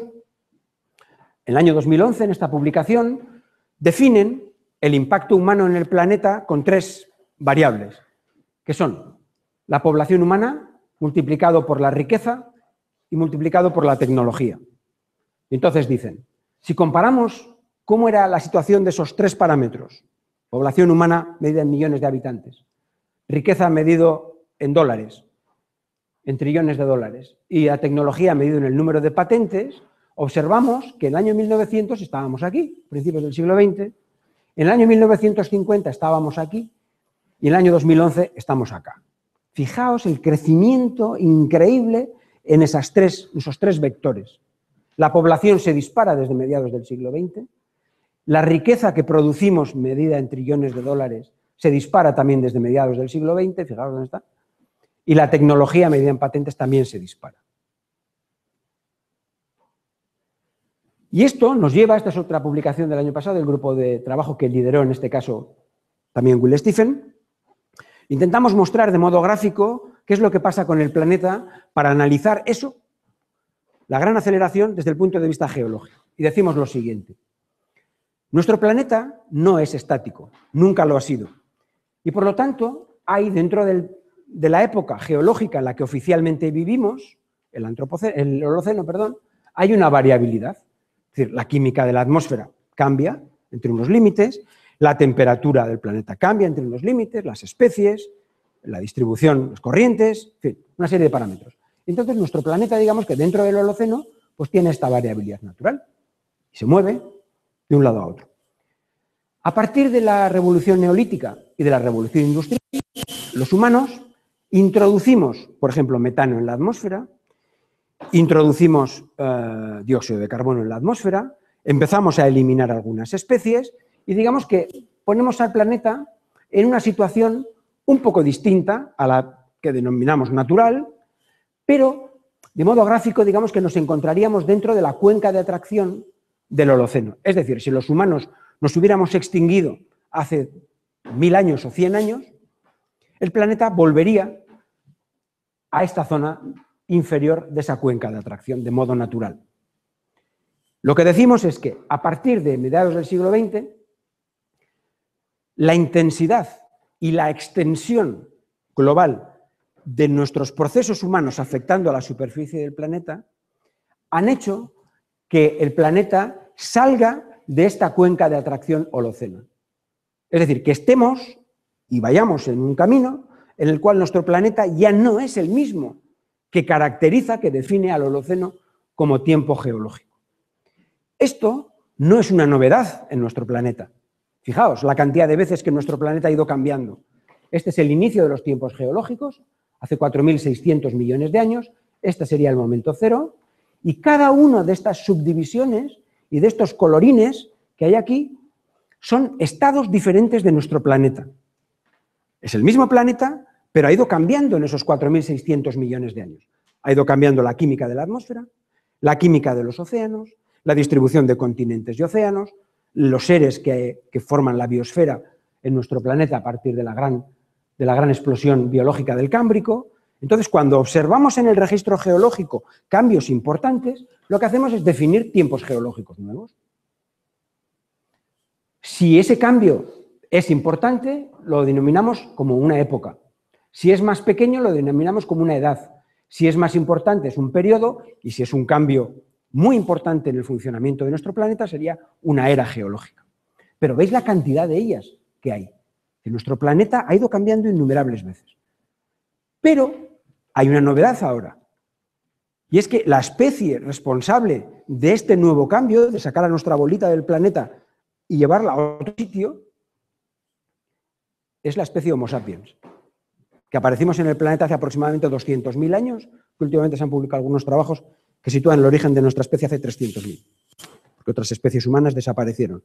en el año 2011, en esta publicación, definen el impacto humano en el planeta con 3 variables, que son la población humana multiplicado por la riqueza y multiplicado por la tecnología. Y entonces dicen, si comparamos cómo era la situación de esos 3 parámetros, población humana medida en millones de habitantes, riqueza medido en dólares, en trillones de dólares, y la tecnología medido en el número de patentes, observamos que en el año 1900 estábamos aquí, principios del siglo XX, en el año 1950 estábamos aquí y en el año 2011 estamos acá. Fijaos el crecimiento increíble en esos 3 vectores. La población se dispara desde mediados del siglo XX, la riqueza que producimos medida en trillones de dólares se dispara también desde mediados del siglo XX, fijaos dónde está, y la tecnología medida en patentes también se dispara. Y esto nos lleva, esta es otra publicación del año pasado, del grupo de trabajo que lideró en este caso también Will Stephen. Intentamos mostrar de modo gráfico qué es lo que pasa con el planeta para analizar eso, la gran aceleración desde el punto de vista geológico. Y decimos lo siguiente. Nuestro planeta no es estático, nunca lo ha sido. Y por lo tanto, hay dentro de la época geológica en la que oficialmente vivimos, el Holoceno, hay una variabilidad. Es decir, la química de la atmósfera cambia entre unos límites, la temperatura del planeta cambia entre unos límites, las especies, la distribución, las corrientes, en fin, una serie de parámetros. Entonces, nuestro planeta, digamos que dentro del Holoceno, pues tiene esta variabilidad natural y se mueve de un lado a otro. A partir de la revolución neolítica y de la revolución industrial, los humanos introducimos, por ejemplo, metano en la atmósfera, introducimos dióxido de carbono en la atmósfera, empezamos a eliminar algunas especies y digamos que ponemos al planeta en una situación un poco distinta a la que denominamos natural, pero de modo gráfico digamos que nos encontraríamos dentro de la cuenca de atracción del Holoceno. Es decir, si los humanos nos hubiéramos extinguido hace 1000 años o 100 años, el planeta volvería a esta zona inferior de esa cuenca de atracción de modo natural. Lo que decimos es que a partir de mediados del siglo XX, la intensidad y la extensión global de nuestros procesos humanos afectando a la superficie del planeta han hecho que el planeta salga de esta cuenca de atracción holocena. Es decir, que estemos y vayamos en un camino en el cual nuestro planeta ya no es el mismo que caracteriza, que define al Holoceno como tiempo geológico. Esto no es una novedad en nuestro planeta. Fijaos la cantidad de veces que nuestro planeta ha ido cambiando. Este es el inicio de los tiempos geológicos, hace 4.600 millones de años, este sería el momento cero, y cada una de estas subdivisiones y de estos colorines que hay aquí son estados diferentes de nuestro planeta. Es el mismo planeta, pero ha ido cambiando en esos 4.600 millones de años. Ha ido cambiando la química de la atmósfera, la química de los océanos, la distribución de continentes y océanos, los seres que forman la biosfera en nuestro planeta a partir de la gran explosión biológica del Cámbrico. Entonces, cuando observamos en el registro geológico cambios importantes, lo que hacemos es definir tiempos geológicos nuevos. Si ese cambio es importante, lo denominamos como una época. Si es más pequeño, lo denominamos como una edad. Si es más importante, es un periodo, y si es un cambio muy importante en el funcionamiento de nuestro planeta, sería una era geológica. Pero veis la cantidad de ellas que hay. Que nuestro planeta ha ido cambiando innumerables veces. Pero hay una novedad ahora, y es que la especie responsable de este nuevo cambio, de sacar a nuestra bolita del planeta y llevarla a otro sitio, es la especie Homo sapiens, que aparecimos en el planeta hace aproximadamente 200.000 años, que últimamente se han publicado algunos trabajos que sitúan el origen de nuestra especie hace 300.000, porque otras especies humanas desaparecieron.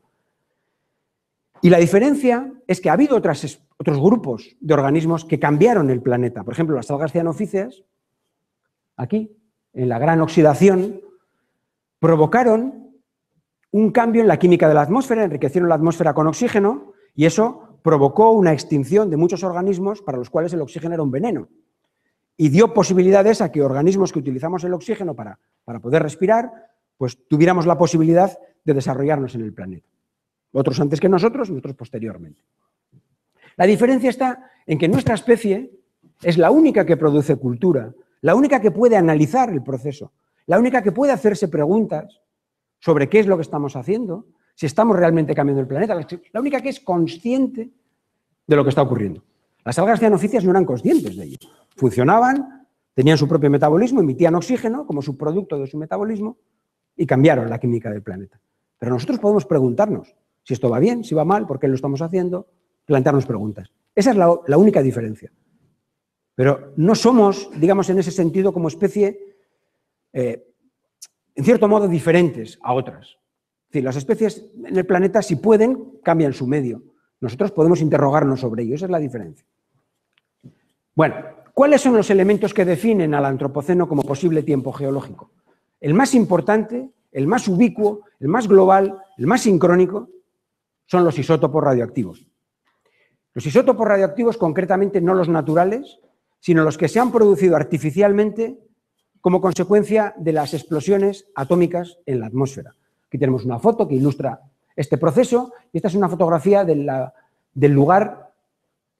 Y la diferencia es que ha habido otros grupos de organismos que cambiaron el planeta. Por ejemplo, las algas cianofíceas, aquí, en la gran oxidación, provocaron un cambio en la química de la atmósfera, enriquecieron la atmósfera con oxígeno y eso provocó una extinción de muchos organismos para los cuales el oxígeno era un veneno. Y dio posibilidades a que organismos que utilizamos el oxígeno para poder respirar, pues tuviéramos la posibilidad de desarrollarnos en el planeta. Otros antes que nosotros y otros posteriormente. La diferencia está en que nuestra especie es la única que produce cultura, la única que puede analizar el proceso, la única que puede hacerse preguntas sobre qué es lo que estamos haciendo, si estamos realmente cambiando el planeta, la única que es consciente de lo que está ocurriendo. Las algas cianofíceas no eran conscientes de ello. Funcionaban, tenían su propio metabolismo, emitían oxígeno como subproducto de su metabolismo y cambiaron la química del planeta. Pero nosotros podemos preguntarnos si esto va bien, si va mal, por qué lo estamos haciendo, plantearnos preguntas. Esa es la única diferencia. Pero no somos, digamos, en ese sentido, como especie, en cierto modo, diferentes a otras. Es decir, las especies en el planeta, si pueden, cambian su medio. Nosotros podemos interrogarnos sobre ello, esa es la diferencia. Bueno, ¿cuáles son los elementos que definen al Antropoceno como posible tiempo geológico? El más importante, el más ubicuo, el más global, el más sincrónico, son los isótopos radioactivos. Los isótopos radioactivos, concretamente no los naturales, sino los que se han producido artificialmente como consecuencia de las explosiones atómicas en la atmósfera. Aquí tenemos una foto que ilustra este proceso y esta es una fotografía del lugar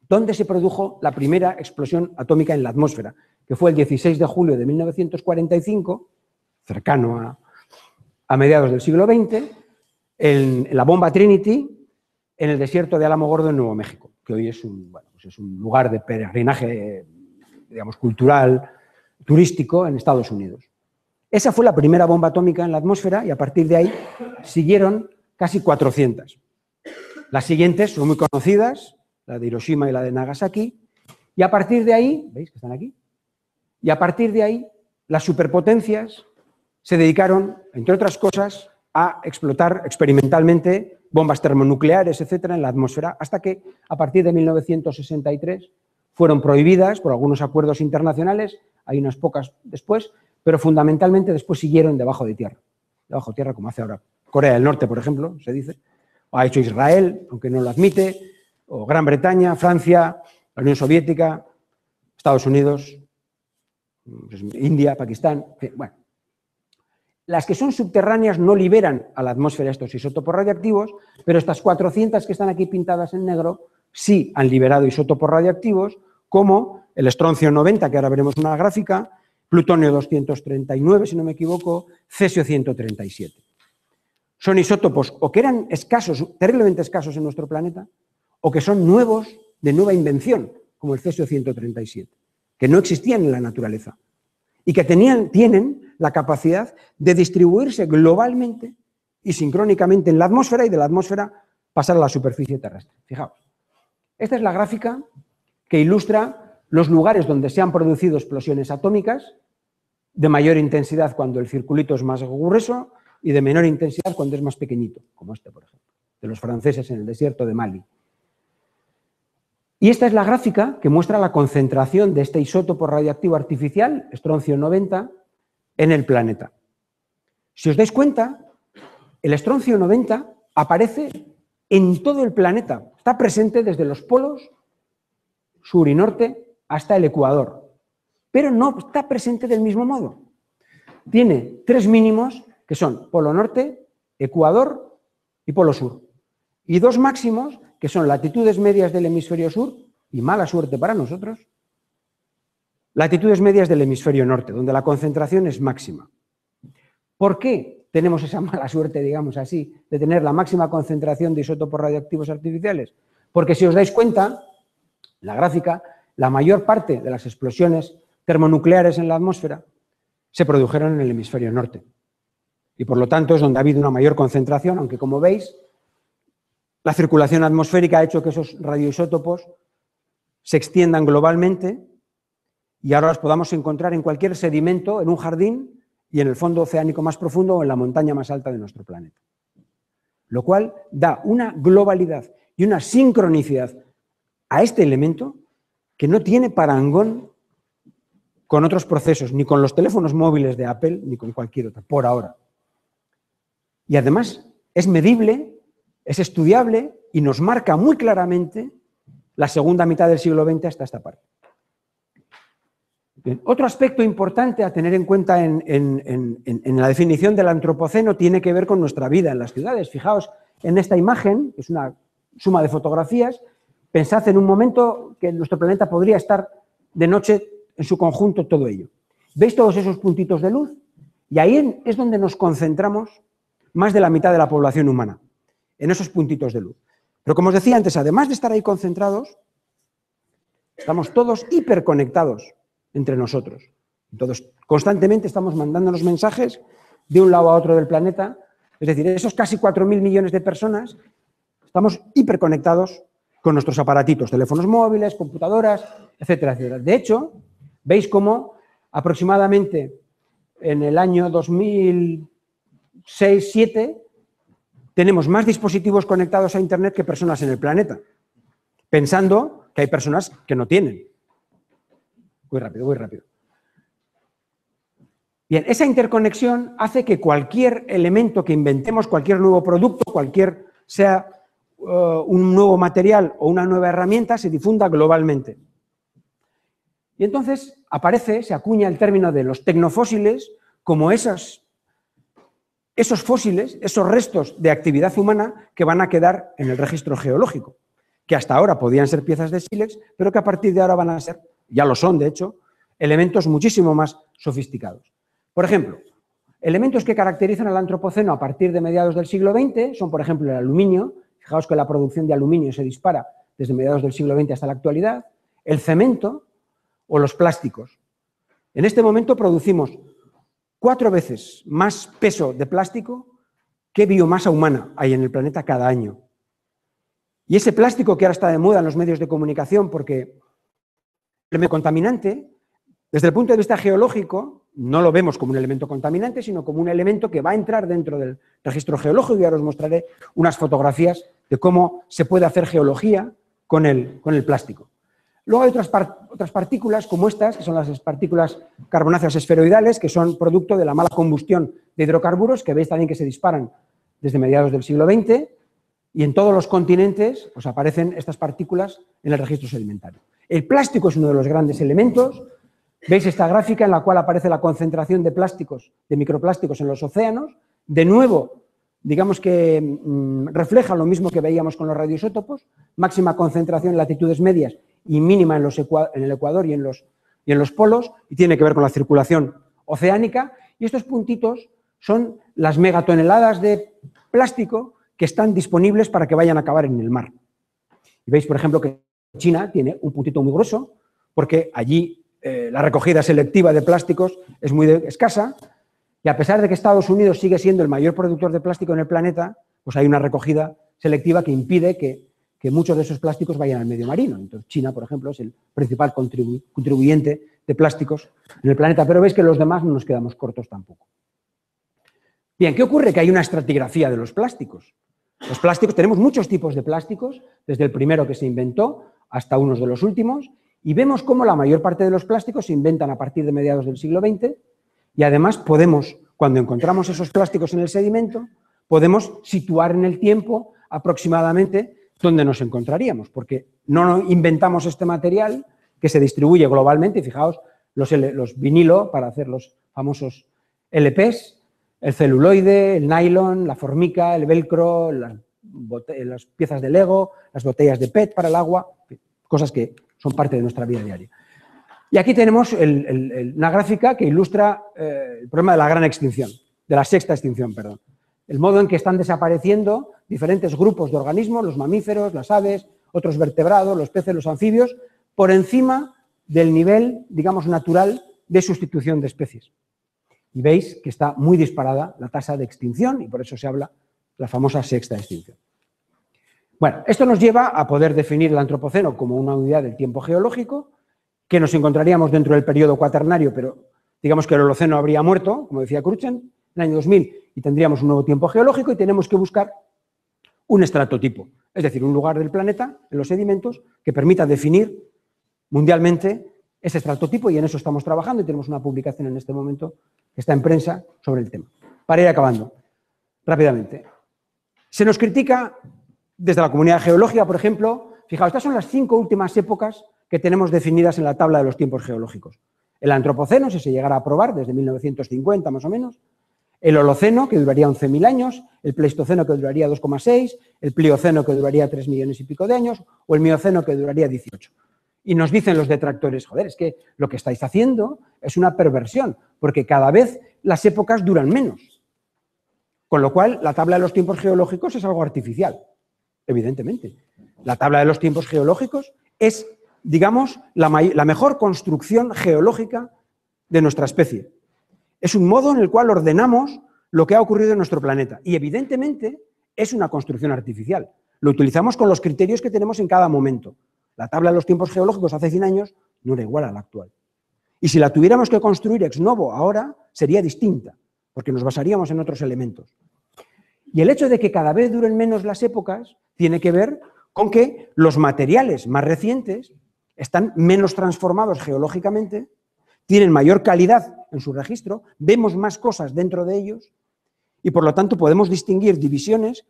donde se produjo la primera explosión atómica en la atmósfera, que fue el 16 de julio de 1945, cercano a mediados del siglo XX, en la bomba Trinity, en el desierto de Álamo Gordo en Nuevo México, que hoy es un lugar de peregrinaje, digamos, cultural, turístico en Estados Unidos. Esa fue la primera bomba atómica en la atmósfera y a partir de ahí siguieron casi 400. Las siguientes son muy conocidas, la de Hiroshima y la de Nagasaki, y a partir de ahí, ¿veis que están aquí? Y a partir de ahí, las superpotencias se dedicaron, entre otras cosas, a explotar experimentalmente bombas termonucleares, etcétera, en la atmósfera, hasta que a partir de 1963 fueron prohibidas por algunos acuerdos internacionales, hay unas pocas después, pero fundamentalmente después siguieron debajo de tierra, como hace ahora Corea del Norte, por ejemplo, se dice, o ha hecho Israel, aunque no lo admite, o Gran Bretaña, Francia, la Unión Soviética, Estados Unidos, India, Pakistán, bueno. Las que son subterráneas no liberan a la atmósfera estos isótopos radiactivos, pero estas 400 que están aquí pintadas en negro sí han liberado isótopos radiactivos, como el estroncio 90, que ahora veremos una gráfica, plutonio 239, si no me equivoco, cesio 137. Son isótopos o que eran escasos, terriblemente escasos en nuestro planeta, o que son nuevos, de nueva invención, como el cesio 137, que no existían en la naturaleza y que tienen la capacidad de distribuirse globalmente y sincrónicamente en la atmósfera y de la atmósfera pasar a la superficie terrestre. Fijaos, esta es la gráfica que ilustra los lugares donde se han producido explosiones atómicas de mayor intensidad cuando el circulito es más grueso y de menor intensidad cuando es más pequeñito, como este, por ejemplo, de los franceses en el desierto de Mali. Y esta es la gráfica que muestra la concentración de este isótopo radiactivo artificial, estroncio 90, en el planeta. Si os dais cuenta, el estroncio 90 aparece en todo el planeta. Está presente desde los polos sur y norte hasta el Ecuador, pero no está presente del mismo modo. Tiene 3 mínimos que son polo norte, Ecuador y polo sur. Y 2 máximos que son latitudes medias del hemisferio sur, y mala suerte para nosotros, latitudes medias del hemisferio norte, donde la concentración es máxima. ¿Por qué tenemos esa mala suerte, digamos así, de tener la máxima concentración de isótopos radioactivos artificiales? Porque si os dais cuenta, en la gráfica, la mayor parte de las explosiones termonucleares en la atmósfera se produjeron en el hemisferio norte. Y por lo tanto es donde ha habido una mayor concentración, aunque como veis, la circulación atmosférica ha hecho que esos radioisótopos se extiendan globalmente y ahora los podamos encontrar en cualquier sedimento, en un jardín y en el fondo oceánico más profundo o en la montaña más alta de nuestro planeta. Lo cual da una globalidad y una sincronicidad a este elemento que no tiene parangón con otros procesos, ni con los teléfonos móviles de Apple, ni con cualquier otro, por ahora. Y además es medible, es estudiable y nos marca muy claramente la segunda mitad del siglo XX hasta esta parte. Bien, otro aspecto importante a tener en cuenta en la definición del antropoceno tiene que ver con nuestra vida en las ciudades. Fijaos en esta imagen, que es una suma de fotografías, pensad en un momento que nuestro planeta podría estar de noche en su conjunto todo ello. ¿Veis todos esos puntitos de luz? Y ahí es donde nos concentramos más de la mitad de la población humana, en esos puntitos de luz. Pero como os decía antes, además de estar ahí concentrados, estamos todos hiperconectados entre nosotros. Todos constantemente estamos mandándonos mensajes de un lado a otro del planeta. Es decir, esos casi 4.000 millones de personas estamos hiperconectados con nuestros aparatitos, teléfonos móviles, computadoras, etcétera, etcétera. De hecho, veis cómo aproximadamente en el año 2006-2007 tenemos más dispositivos conectados a Internet que personas en el planeta, pensando que hay personas que no tienen. Muy rápido, muy rápido. Bien, esa interconexión hace que cualquier elemento que inventemos, cualquier nuevo producto, sea un nuevo material o una nueva herramienta, se difunda globalmente. Y entonces se acuña el término de los tecnofósiles como esos fósiles, esos restos de actividad humana que van a quedar en el registro geológico, que hasta ahora podían ser piezas de sílex, pero que a partir de ahora van a ser, ya lo son de hecho, elementos muchísimo más sofisticados. Por ejemplo, elementos que caracterizan al antropoceno a partir de mediados del siglo XX son, por ejemplo, el aluminio. Fijaos que la producción de aluminio se dispara desde mediados del siglo XX hasta la actualidad, el cemento o los plásticos. En este momento producimos 4 veces más peso de plástico que biomasa humana hay en el planeta cada año. Y ese plástico que ahora está de moda en los medios de comunicación porque el contaminante, desde el punto de vista geológico, no lo vemos como un elemento contaminante, sino como un elemento que va a entrar dentro del registro geológico, y ahora os mostraré unas fotografías de cómo se puede hacer geología con el plástico. Luego hay otras partículas como estas, que son las partículas carbonáceas esferoidales, que son producto de la mala combustión de hidrocarburos, que veis también que se disparan desde mediados del siglo XX, y en todos los continentes pues, aparecen estas partículas en el registro sedimentario. El plástico es uno de los grandes elementos. Veis esta gráfica en la cual aparece la concentración de plásticos, de microplásticos en los océanos. De nuevo, digamos que refleja lo mismo que veíamos con los radioisótopos, máxima concentración en latitudes medias y mínima en el Ecuador y en los polos, y tiene que ver con la circulación oceánica. Y estos puntitos son las megatoneladas de plástico que están disponibles para que vayan a acabar en el mar. Y veis, por ejemplo, que China tiene un puntito muy grueso, porque allí la recogida selectiva de plásticos es muy escasa, y a pesar de que Estados Unidos sigue siendo el mayor productor de plástico en el planeta, pues hay una recogida selectiva que impide que muchos de esos plásticos vayan al medio marino. Entonces, China, por ejemplo, es el principal contribuyente de plásticos en el planeta, pero veis que los demás no nos quedamos cortos tampoco. Bien, ¿qué ocurre? Que hay una estratigrafía de los plásticos. Los plásticos, tenemos muchos tipos de plásticos, desde el primero que se inventó hasta unos de los últimos, y vemos cómo la mayor parte de los plásticos se inventan a partir de mediados del siglo XX, y además podemos, cuando encontramos esos plásticos en el sedimento, podemos situar en el tiempo aproximadamente dónde nos encontraríamos, porque no inventamos este material que se distribuye globalmente, y fijaos, los vinilo para hacer los famosos LPs, el celuloide, el nylon, la formica, el velcro, las piezas de Lego, las botellas de PET para el agua, cosas que son parte de nuestra vida diaria. Y aquí tenemos una gráfica que ilustra el problema de la gran extinción, de la sexta extinción, perdón. El modo en que están desapareciendo diferentes grupos de organismos, los mamíferos, las aves, otros vertebrados, los peces, los anfibios, por encima del nivel, digamos, natural de sustitución de especies. Y veis que está muy disparada la tasa de extinción y por eso se habla de la famosa sexta extinción. Bueno, esto nos lleva a poder definir el antropoceno como una unidad del tiempo geológico, que nos encontraríamos dentro del periodo cuaternario, pero digamos que el Holoceno habría muerto, como decía Crutzen, en el año 2000, y tendríamos un nuevo tiempo geológico y tenemos que buscar un estratotipo, es decir, un lugar del planeta, en los sedimentos, que permita definir mundialmente ese estratotipo, y en eso estamos trabajando y tenemos una publicación en este momento que está en prensa sobre el tema. Para ir acabando rápidamente. Se nos critica desde la comunidad geológica, por ejemplo, fijaos, estas son las 5 últimas épocas que tenemos definidas en la tabla de los tiempos geológicos. El Antropoceno, si se llegara a aprobar, desde 1950 más o menos, el Holoceno, que duraría 11.000 años, el Pleistoceno, que duraría 2,6, el Plioceno, que duraría 3 millones y pico de años, o el Mioceno, que duraría 18. Y nos dicen los detractores, joder, es que lo que estáis haciendo es una perversión, porque cada vez las épocas duran menos. Con lo cual, la tabla de los tiempos geológicos es algo artificial, evidentemente. La tabla de los tiempos geológicos es, digamos, la mejor construcción geológica de nuestra especie. Es un modo en el cual ordenamos lo que ha ocurrido en nuestro planeta. Y, evidentemente, es una construcción artificial. Lo utilizamos con los criterios que tenemos en cada momento. La tabla de los tiempos geológicos hace 100 años no era igual a la actual. Y si la tuviéramos que construir ex novo ahora, sería distinta, porque nos basaríamos en otros elementos. Y el hecho de que cada vez duren menos las épocas tiene que ver con que los materiales más recientes están menos transformados geológicamente, tienen mayor calidad en su registro, vemos más cosas dentro de ellos y, por lo tanto, podemos distinguir divisiones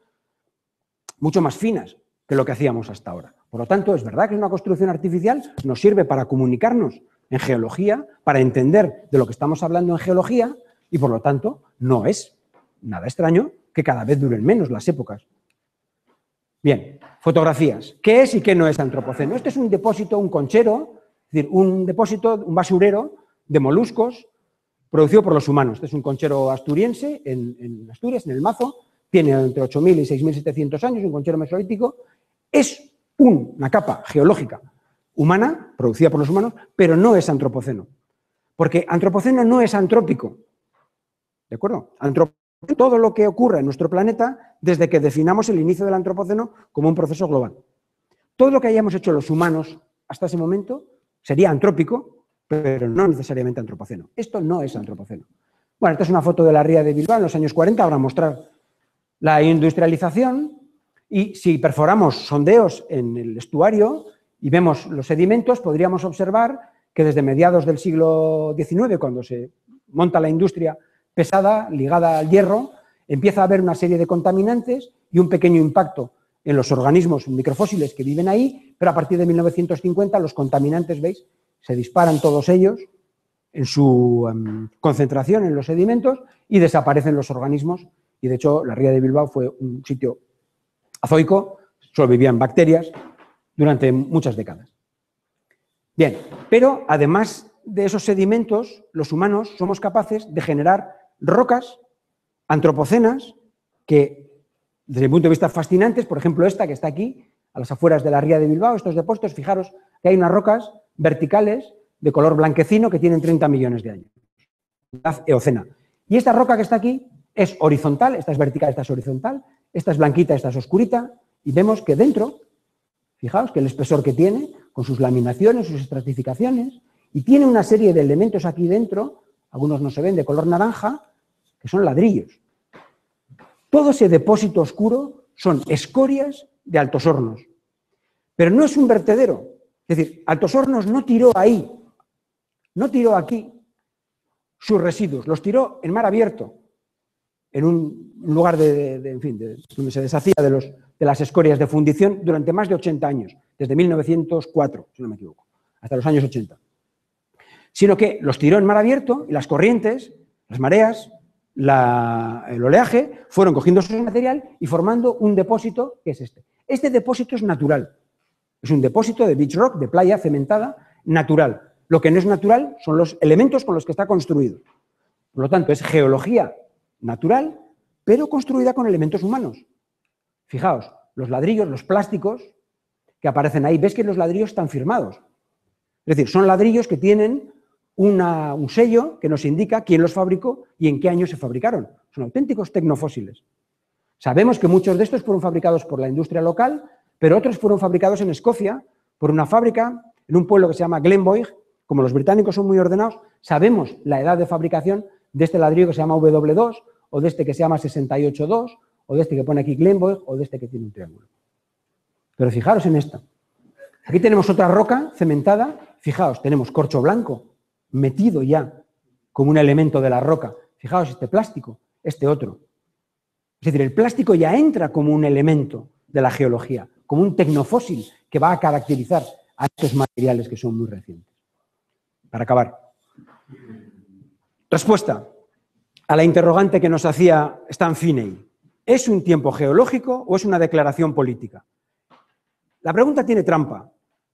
mucho más finas que lo que hacíamos hasta ahora. Por lo tanto, es verdad que es una construcción artificial, nos sirve para comunicarnos en geología, para entender de lo que estamos hablando en geología y, por lo tanto, no es nada extraño que cada vez duren menos las épocas. Bien, fotografías. ¿Qué es y qué no es antropoceno? Este es un depósito, un conchero, es decir, un depósito, un basurero de moluscos producido por los humanos. Este es un conchero asturiense, en Asturias, en el Mazo, tiene entre 8.000 y 6.700 años, un conchero mesolítico. Es una capa geológica humana, producida por los humanos, pero no es antropoceno. Porque antropoceno no es antrópico. ¿De acuerdo? Todo lo que ocurre en nuestro planeta desde que definamos el inicio del antropoceno como un proceso global. Todo lo que hayamos hecho los humanos hasta ese momento sería antrópico, pero no necesariamente antropoceno. Esto no es antropoceno. Bueno, esta es una foto de la ría de Bilbao en los años 40, para mostrar la industrialización, y si perforamos sondeos en el estuario y vemos los sedimentos, podríamos observar que desde mediados del siglo XIX, cuando se monta la industria pesada ligada al hierro, empieza a haber una serie de contaminantes y un pequeño impacto en los organismos microfósiles que viven ahí, pero a partir de 1950 los contaminantes, ¿veis?, se disparan todos ellos en su concentración en los sedimentos y desaparecen los organismos, y de hecho la ría de Bilbao fue un sitio azoico, solo vivían bacterias durante muchas décadas. Bien, pero además de esos sedimentos, los humanos somos capaces de generar rocas antropocenas que, desde mi punto de vista, fascinantes. Por ejemplo, esta que está aquí, a las afueras de la ría de Bilbao, estos depósitos, fijaros que hay unas rocas verticales de color blanquecino que tienen 30 millones de años, edad eocena. Y esta roca que está aquí es horizontal, esta es vertical, esta es horizontal, esta es blanquita, esta es oscurita, y vemos que dentro, fijaos que el espesor que tiene, con sus laminaciones, sus estratificaciones, y tiene una serie de elementos aquí dentro, algunos no se ven, de color naranja, que son ladrillos. Todo ese depósito oscuro son escorias de Altos Hornos. Pero no es un vertedero. Es decir, Altos Hornos no tiró ahí, no tiró aquí sus residuos, los tiró en mar abierto, en un lugar donde se deshacía de las escorias de fundición durante más de 80 años, desde 1904, si no me equivoco, hasta los años 80. Sino que los tiró en mar abierto y las corrientes, las mareas, el oleaje, fueron cogiendo su material y formando un depósito que es este. Este depósito es natural. Es un depósito de beach rock, de playa cementada, natural. Lo que no es natural son los elementos con los que está construido. Por lo tanto, es geología natural, pero construida con elementos humanos. Fijaos, los ladrillos, los plásticos que aparecen ahí, ves que los ladrillos están firmados. Es decir, son ladrillos que tienen un sello que nos indica quién los fabricó y en qué año se fabricaron. Son auténticos tecnofósiles. Sabemos que muchos de estos fueron fabricados por la industria local, pero otros fueron fabricados en Escocia por una fábrica en un pueblo que se llama Glenboig. Como los británicos son muy ordenados, sabemos la edad de fabricación de este ladrillo que se llama W2, o de este que se llama 68-2, o de este que pone aquí Glenboig, o de este que tiene un triángulo. Pero fijaros en esta. Aquí tenemos otra roca cementada. Fijaos, tenemos corcho blanco metido ya como un elemento de la roca. Fijaos este plástico, este otro. Es decir, el plástico ya entra como un elemento de la geología, como un tecnofósil que va a caracterizar a estos materiales que son muy recientes. Para acabar. Respuesta a la interrogante que nos hacía Stan Finney. ¿Es un tiempo geológico o es una declaración política? La pregunta tiene trampa,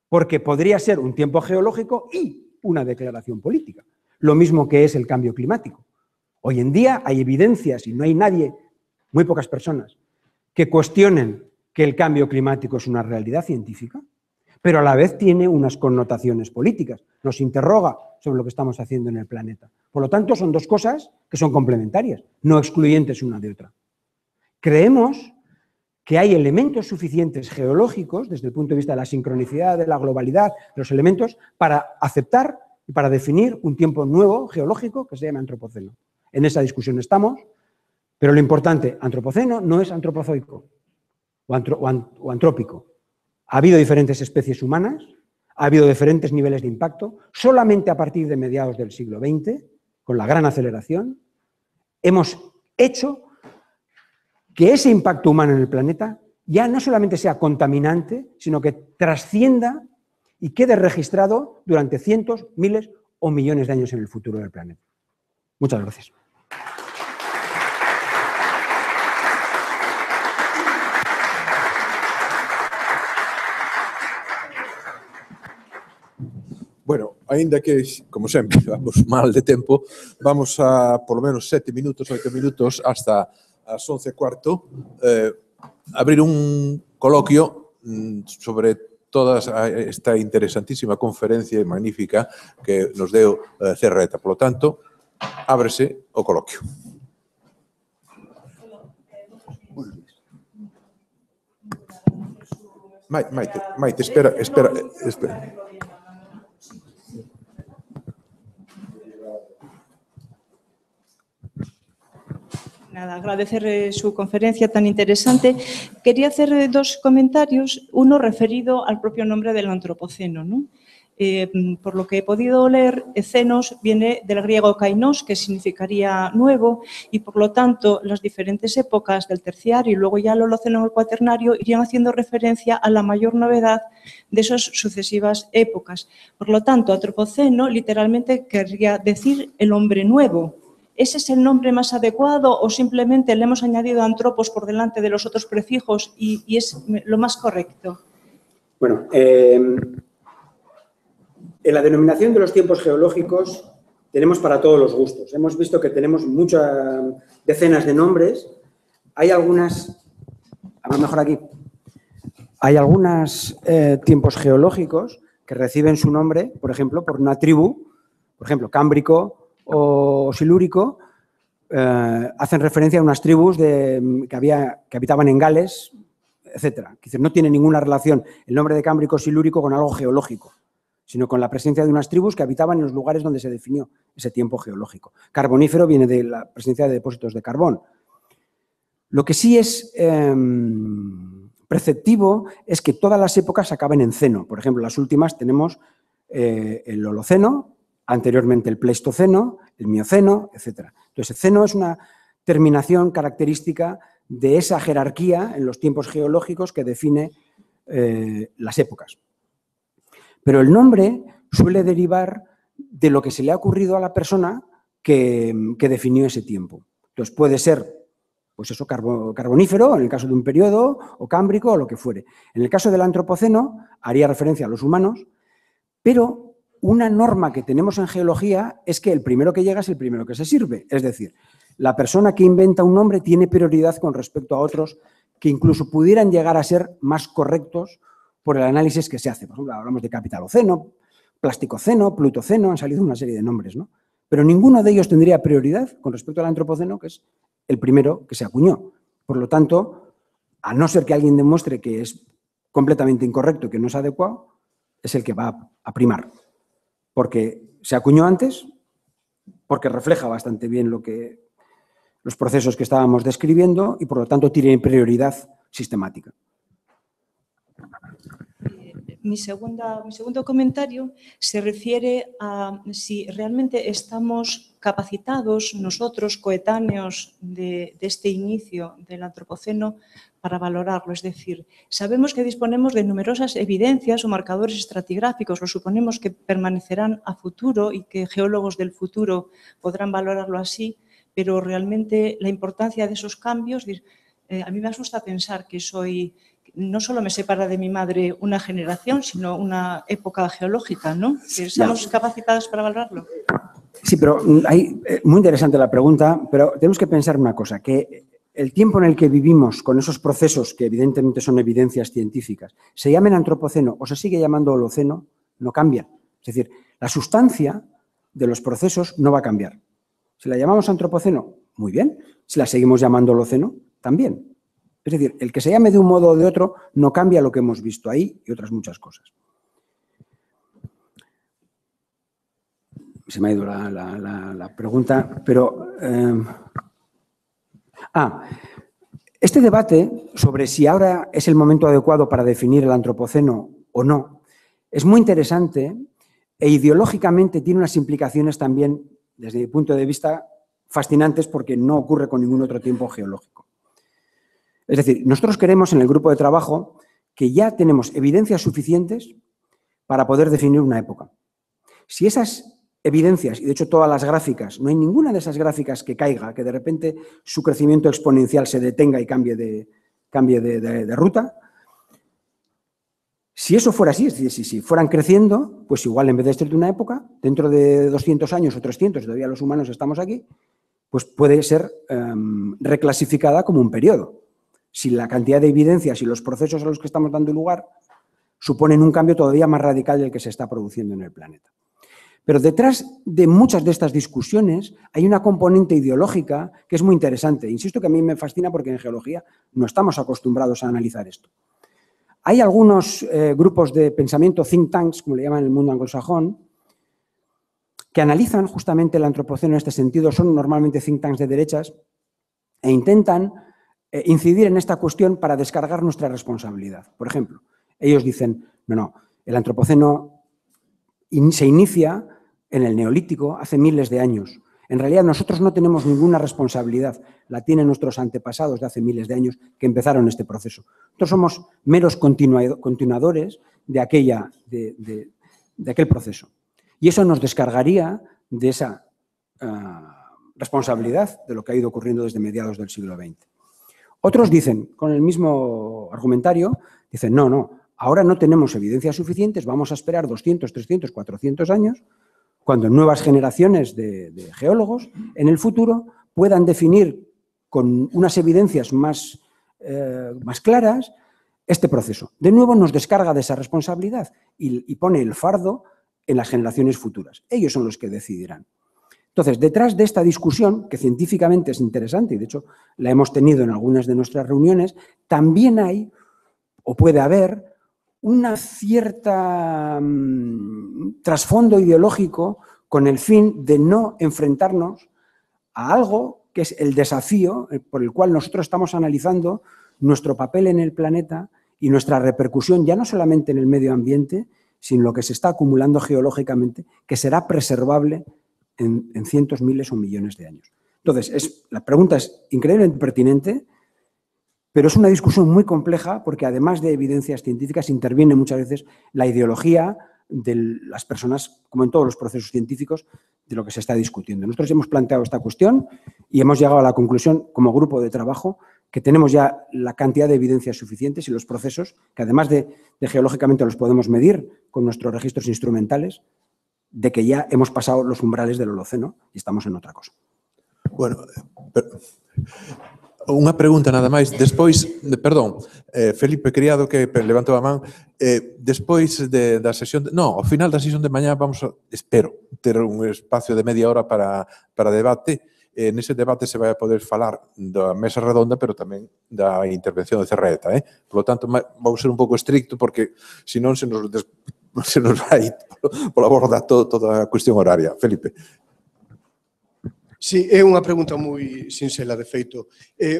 porque podría ser un tiempo geológico y una declaración política, lo mismo que es el cambio climático. Hoy en día hay evidencias, y no hay nadie, muy pocas personas, que cuestionen que el cambio climático es una realidad científica, pero a la vez tiene unas connotaciones políticas, nos interroga sobre lo que estamos haciendo en el planeta. Por lo tanto, son dos cosas que son complementarias, no excluyentes una de otra. Creemos que hay elementos suficientes geológicos, desde el punto de vista de la sincronicidad, de la globalidad, de los elementos, para aceptar y para definir un tiempo nuevo geológico que se llama antropoceno. En esa discusión estamos, pero lo importante, antropoceno no es antropozoico o antrópico. Ha habido diferentes especies humanas, ha habido diferentes niveles de impacto. Solamente a partir de mediados del siglo XX, con la gran aceleración, hemos hecho que ese impacto humano en el planeta ya no solamente sea contaminante, sino que trascienda y quede registrado durante cientos, miles o millones de años en el futuro del planeta. Muchas gracias. Bueno, aínda que, como sempre, vamos mal de tempo, vamos a, por lo menos, 7 minutos, 8 minutos, hasta as 11:15, abrir un coloquio sobre toda esta interesantísima conferencia magnífica que nos deu Cerreta. Por lo tanto, ábrese o coloquio. Maite, espera. Nada, agradecer su conferencia tan interesante. Quería hacer dos comentarios, uno referido al propio nombre del antropoceno, ¿no? Por lo que he podido leer, cenos viene del griego kainos, que significaría nuevo, y por lo tanto las diferentes épocas del terciario y luego ya el holoceno o el cuaternario irían haciendo referencia a la mayor novedad de esas sucesivas épocas. Por lo tanto, antropoceno literalmente querría decir el hombre nuevo. ¿Ese es el nombre más adecuado o simplemente le hemos añadido antropos por delante de los otros prefijos y es lo más correcto? Bueno, en la denominación de los tiempos geológicos tenemos para todos los gustos. Hemos visto que tenemos muchas decenas de nombres. Hay algunas, a lo mejor aquí, hay algunos tiempos geológicos que reciben su nombre, por ejemplo, por una tribu, por ejemplo, Cámbrico o Silúrico, hacen referencia a unas tribus que habitaban en Gales, etc. No tiene ninguna relación el nombre de Cámbrico o Silúrico con algo geológico, sino con la presencia de unas tribus que habitaban en los lugares donde se definió ese tiempo geológico. Carbonífero viene de la presencia de depósitos de carbón. Lo que sí es preceptivo es que todas las épocas acaben en ceno. Por ejemplo, las últimas tenemos el Holoceno, anteriormente el Pleistoceno, el Mioceno, etc. Entonces, el ceno es una terminación característica de esa jerarquía en los tiempos geológicos que define las épocas. Pero el nombre suele derivar de lo que se le ha ocurrido a la persona que definió ese tiempo. Entonces, puede ser, pues eso, carbonífero, en el caso de un periodo, o cámbrico, o lo que fuere. En el caso del antropoceno, haría referencia a los humanos, pero una norma que tenemos en geología es que el primero que llega es el primero que se sirve. Es decir, la persona que inventa un nombre tiene prioridad con respecto a otros que incluso pudieran llegar a ser más correctos por el análisis que se hace. Por ejemplo, hablamos de capitaloceno, plasticoceno, plutoceno, han salido una serie de nombres, ¿no? Pero ninguno de ellos tendría prioridad con respecto al antropoceno, que es el primero que se acuñó. Por lo tanto, a no ser que alguien demuestre que es completamente incorrecto y que no es adecuado, es el que va a primar. Porque se acuñó antes, porque refleja bastante bien los procesos que estábamos describiendo y, por lo tanto, tiene prioridad sistemática. Mi segundo comentario se refiere a si realmente estamos capacitados nosotros, coetáneos de este inicio del antropoceno, para valorarlo. Es decir, sabemos que disponemos de numerosas evidencias o marcadores estratigráficos, lo suponemos que permanecerán a futuro y que geólogos del futuro podrán valorarlo así, pero realmente la importancia de esos cambios, a mí me asusta pensar que no solo me separa de mi madre una generación, sino una época geológica, ¿no? ¿Estamos capacitados para valorarlo? Sí, pero muy interesante la pregunta, pero tenemos que pensar una cosa, que el tiempo en el que vivimos con esos procesos, que evidentemente son evidencias científicas, se llamen antropoceno o se sigue llamando holoceno, no cambian. Es decir, la sustancia de los procesos no va a cambiar. Si la llamamos antropoceno, muy bien. Si la seguimos llamando holoceno, también. Es decir, el que se llame de un modo o de otro no cambia lo que hemos visto ahí y otras muchas cosas. Se me ha ido la pregunta, pero... este debate sobre si ahora es el momento adecuado para definir el antropoceno o no es muy interesante e ideológicamente tiene unas implicaciones también, desde mi punto de vista, fascinantes porque no ocurre con ningún otro tiempo geológico. Es decir, nosotros queremos en el grupo de trabajo que ya tenemos evidencias suficientes para poder definir una época. Si esas evidencias, y de hecho todas las gráficas, no hay ninguna de esas gráficas que caiga, que de repente su crecimiento exponencial se detenga y cambie de ruta. Si eso fuera así, es decir, si fueran creciendo, pues igual en vez de ser de una época, dentro de 200 años o 300, todavía los humanos estamos aquí, pues puede ser reclasificada como un periodo. Si la cantidad de evidencias y los procesos a los que estamos dando lugar suponen un cambio todavía más radical del que se está produciendo en el planeta. Pero detrás de muchas de estas discusiones hay una componente ideológica que es muy interesante. Insisto que a mí me fascina porque en geología no estamos acostumbrados a analizar esto. Hay algunos grupos de pensamiento, think tanks, como le llaman en el mundo anglosajón, que analizan justamente el antropoceno en este sentido. Son normalmente think tanks de derechas e intentan incidir en esta cuestión para descargar nuestra responsabilidad. Por ejemplo, ellos dicen, no, el antropoceno se inicia en el Neolítico hace miles de años. En realidad nosotros no tenemos ninguna responsabilidad, la tienen nuestros antepasados de hace miles de años que empezaron este proceso. Nosotros somos meros continuadores de aquel proceso. Y eso nos descargaría de esa responsabilidad de lo que ha ido ocurriendo desde mediados del siglo XX. Otros dicen, con el mismo argumentario, dicen, no, ahora no tenemos evidencias suficientes, vamos a esperar 200, 300, 400 años, cuando nuevas generaciones de geólogos en el futuro puedan definir con unas evidencias más claras este proceso. De nuevo nos descarga de esa responsabilidad y pone el fardo en las generaciones futuras. Ellos son los que decidirán. Entonces, detrás de esta discusión, que científicamente es interesante y de hecho la hemos tenido en algunas de nuestras reuniones, también hay, o puede haber, una cierta trasfondo ideológico con el fin de no enfrentarnos a algo que es el desafío por el cual nosotros estamos analizando nuestro papel en el planeta y nuestra repercusión ya no solamente en el medio ambiente, sino lo que se está acumulando geológicamente, que será preservable en cientos, miles o millones de años. Entonces, la pregunta es increíblemente pertinente, pero es una discusión muy compleja porque además de evidencias científicas interviene muchas veces la ideología de las personas, como en todos los procesos científicos, de lo que se está discutiendo. Nosotros hemos planteado esta cuestión y hemos llegado a la conclusión, como grupo de trabajo, que tenemos ya la cantidad de evidencias suficientes y los procesos, que además de geológicamente los podemos medir con nuestros registros instrumentales, de que ya hemos pasado los umbrales del Holoceno y estamos en otra cosa. Bueno, unha pregunta nada máis. Despois, perdón, Felipe Criado, que levantou a man, despois da sesión, ao final da sesión de mañá vamos, espero, ter un espacio de media hora para debate. Nese debate se vai a poder falar da mesa redonda, pero tamén da intervención de Cerreta. Por lo tanto, vou ser un pouco estricto porque senón se nos vai pola borda toda a cuestión horaria. Felipe. Sí, é unha pregunta moi sinxela, de feito.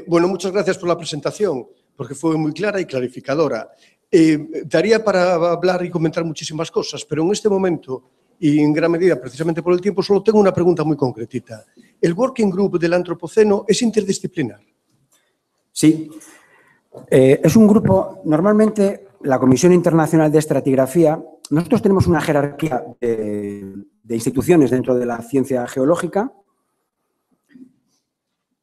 Bueno, muchas gracias pola presentación, porque foi moi clara e clarificadora. Daría para hablar e comentar muchísimas cosas, pero en este momento, y en gran medida precisamente por el tiempo, solo tengo una pregunta muy concretita. ¿El Working Group del Antropoceno es interdisciplinar? Sí. Es un grupo, normalmente la Comisión Internacional de Estratigrafía, nosotros tenemos una jerarquía de instituciones dentro de la ciencia geológica.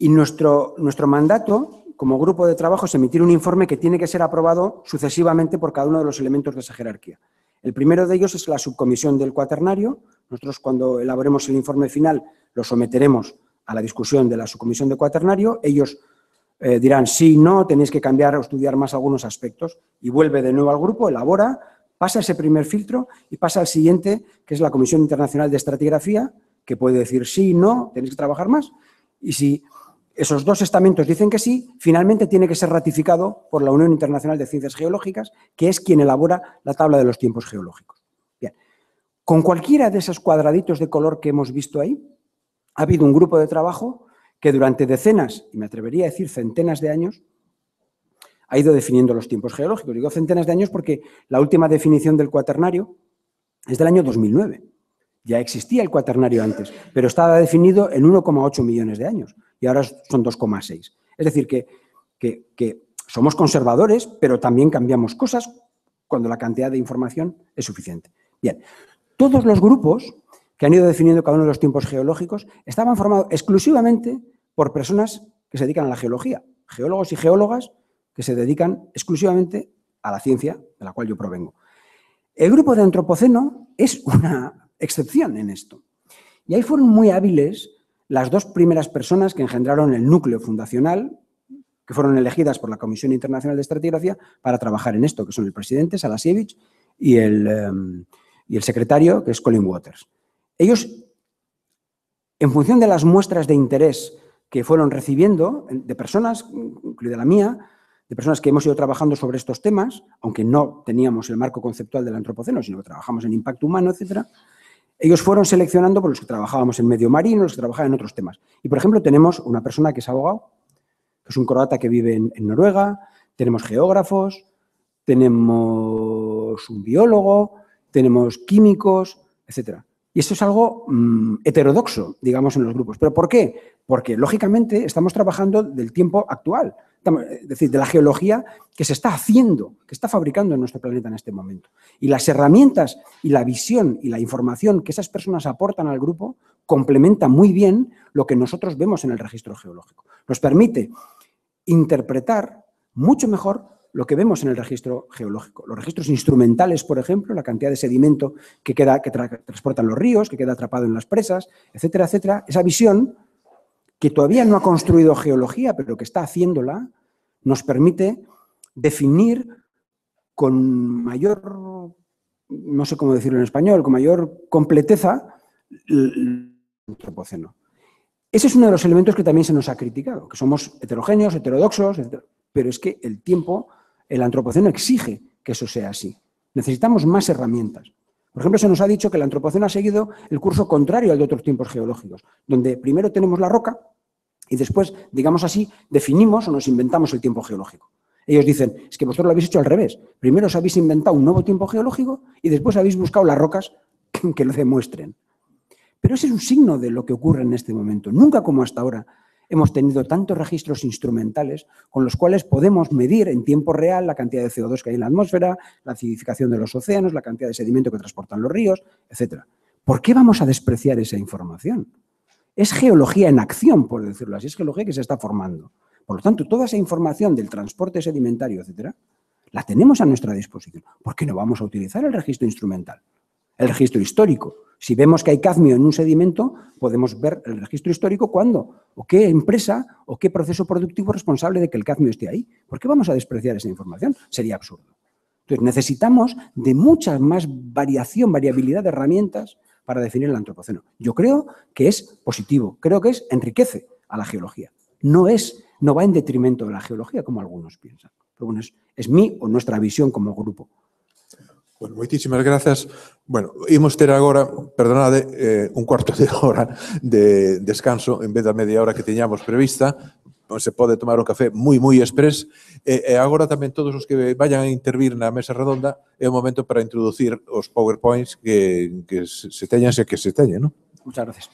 Y nuestro mandato, como grupo de trabajo, es emitir un informe que tiene que ser aprobado sucesivamente por cada uno de los elementos de esa jerarquía. El primero de ellos es la subcomisión del cuaternario. Nosotros, cuando elaboremos el informe final, lo someteremos a la discusión de la subcomisión del cuaternario. Ellos dirán sí, no, tenéis que cambiar o estudiar más algunos aspectos. Y vuelve de nuevo al grupo, elabora, pasa ese primer filtro y pasa al siguiente, que es la Comisión Internacional de Estratigrafía, que puede decir sí, no, tenéis que trabajar más. Y si esos dos estamentos dicen que sí, finalmente tiene que ser ratificado por la Unión Internacional de Ciencias Geológicas, que es quien elabora la tabla de los tiempos geológicos. Bien, con cualquiera de esos cuadraditos de color que hemos visto ahí, ha habido un grupo de trabajo que durante decenas, y me atrevería a decir centenas de años, ha ido definiendo los tiempos geológicos. Digo centenas de años porque la última definición del cuaternario es del año 2009. Ya existía el cuaternario antes, pero estaba definido en 1,8 millones de años y ahora son 2,6. Es decir, que somos conservadores, pero también cambiamos cosas cuando la cantidad de información es suficiente. Bien, todos los grupos que han ido definiendo cada uno de los tiempos geológicos estaban formados exclusivamente por personas que se dedican a la geología, geólogos y geólogas que se dedican exclusivamente a la ciencia de la cual yo provengo. El grupo de Antropoceno es una excepción en esto. Y ahí fueron muy hábiles las dos primeras personas que engendraron el núcleo fundacional, que fueron elegidas por la Comisión Internacional de Estratigrafía para trabajar en esto, que son el presidente, Salasiewicz, y el secretario, que es Colin Waters. Ellos, en función de las muestras de interés que fueron recibiendo de personas, incluida la mía, de personas que hemos ido trabajando sobre estos temas, aunque no teníamos el marco conceptual del antropoceno, sino que trabajamos en impacto humano, etcétera. Ellos fueron seleccionando por los que trabajábamos en medio marino, los que trabajaban en otros temas. Y, por ejemplo, tenemos una persona que es abogado, que es un croata que vive en Noruega, tenemos geógrafos, tenemos un biólogo, tenemos químicos, etcétera. Y esto es algo heterodoxo, digamos, en los grupos. ¿Pero por qué? Porque, lógicamente, estamos trabajando del tiempo actual, es decir, de la geología que se está haciendo, que está fabricando en nuestro planeta en este momento. Y las herramientas y la visión y la información que esas personas aportan al grupo complementa muy bien lo que nosotros vemos en el registro geológico. Nos permite interpretar mucho mejor lo que vemos en el registro geológico. Los registros instrumentales, por ejemplo, la cantidad de sedimento que transportan los ríos, que queda atrapado en las presas, etcétera, etcétera. Esa visión, que todavía no ha construido geología, pero que está haciéndola, nos permite definir con mayor, no sé cómo decirlo en español, con mayor completeza el antropoceno. Ese es uno de los elementos que también se nos ha criticado, que somos heterogéneos, heterodoxos, etc. Pero es que el tiempo, el antropoceno exige que eso sea así. Necesitamos más herramientas. Por ejemplo, se nos ha dicho que el antropoceno ha seguido el curso contrario al de otros tiempos geológicos, donde primero tenemos la roca y después, digamos así, definimos o nos inventamos el tiempo geológico. Ellos dicen, es que vosotros lo habéis hecho al revés. Primero os habéis inventado un nuevo tiempo geológico y después habéis buscado las rocas que lo demuestren. Pero ese es un signo de lo que ocurre en este momento. Nunca como hasta ahora hemos tenido tantos registros instrumentales con los cuales podemos medir en tiempo real la cantidad de CO2 que hay en la atmósfera, la acidificación de los océanos, la cantidad de sedimento que transportan los ríos, etc. ¿Por qué vamos a despreciar esa información? Es geología en acción, por decirlo así, es geología que se está formando. Por lo tanto, toda esa información del transporte sedimentario, etc., la tenemos a nuestra disposición. ¿Por qué no vamos a utilizar el registro instrumental? El registro histórico. Si vemos que hay cadmio en un sedimento, podemos ver el registro histórico cuándo, o qué empresa, o qué proceso productivo es responsable de que el cadmio esté ahí. ¿Por qué vamos a despreciar esa información? Sería absurdo. Entonces, necesitamos de mucha más variabilidad de herramientas para definir el antropoceno. Yo creo que es positivo, creo que enriquece a la geología. No va en detrimento de la geología, como algunos piensan. Pero bueno, es mi o nuestra visión como grupo. Bueno, moitísimas grazas. Bueno, imos ter agora, perdonade, un cuarto de hora de descanso en vez da media hora que teñamos prevista. Se pode tomar un café moi express. E agora tamén todos os que vayan a intervir na mesa redonda é o momento para introducir os PowerPoints que se teñan, non? Muchas gracias.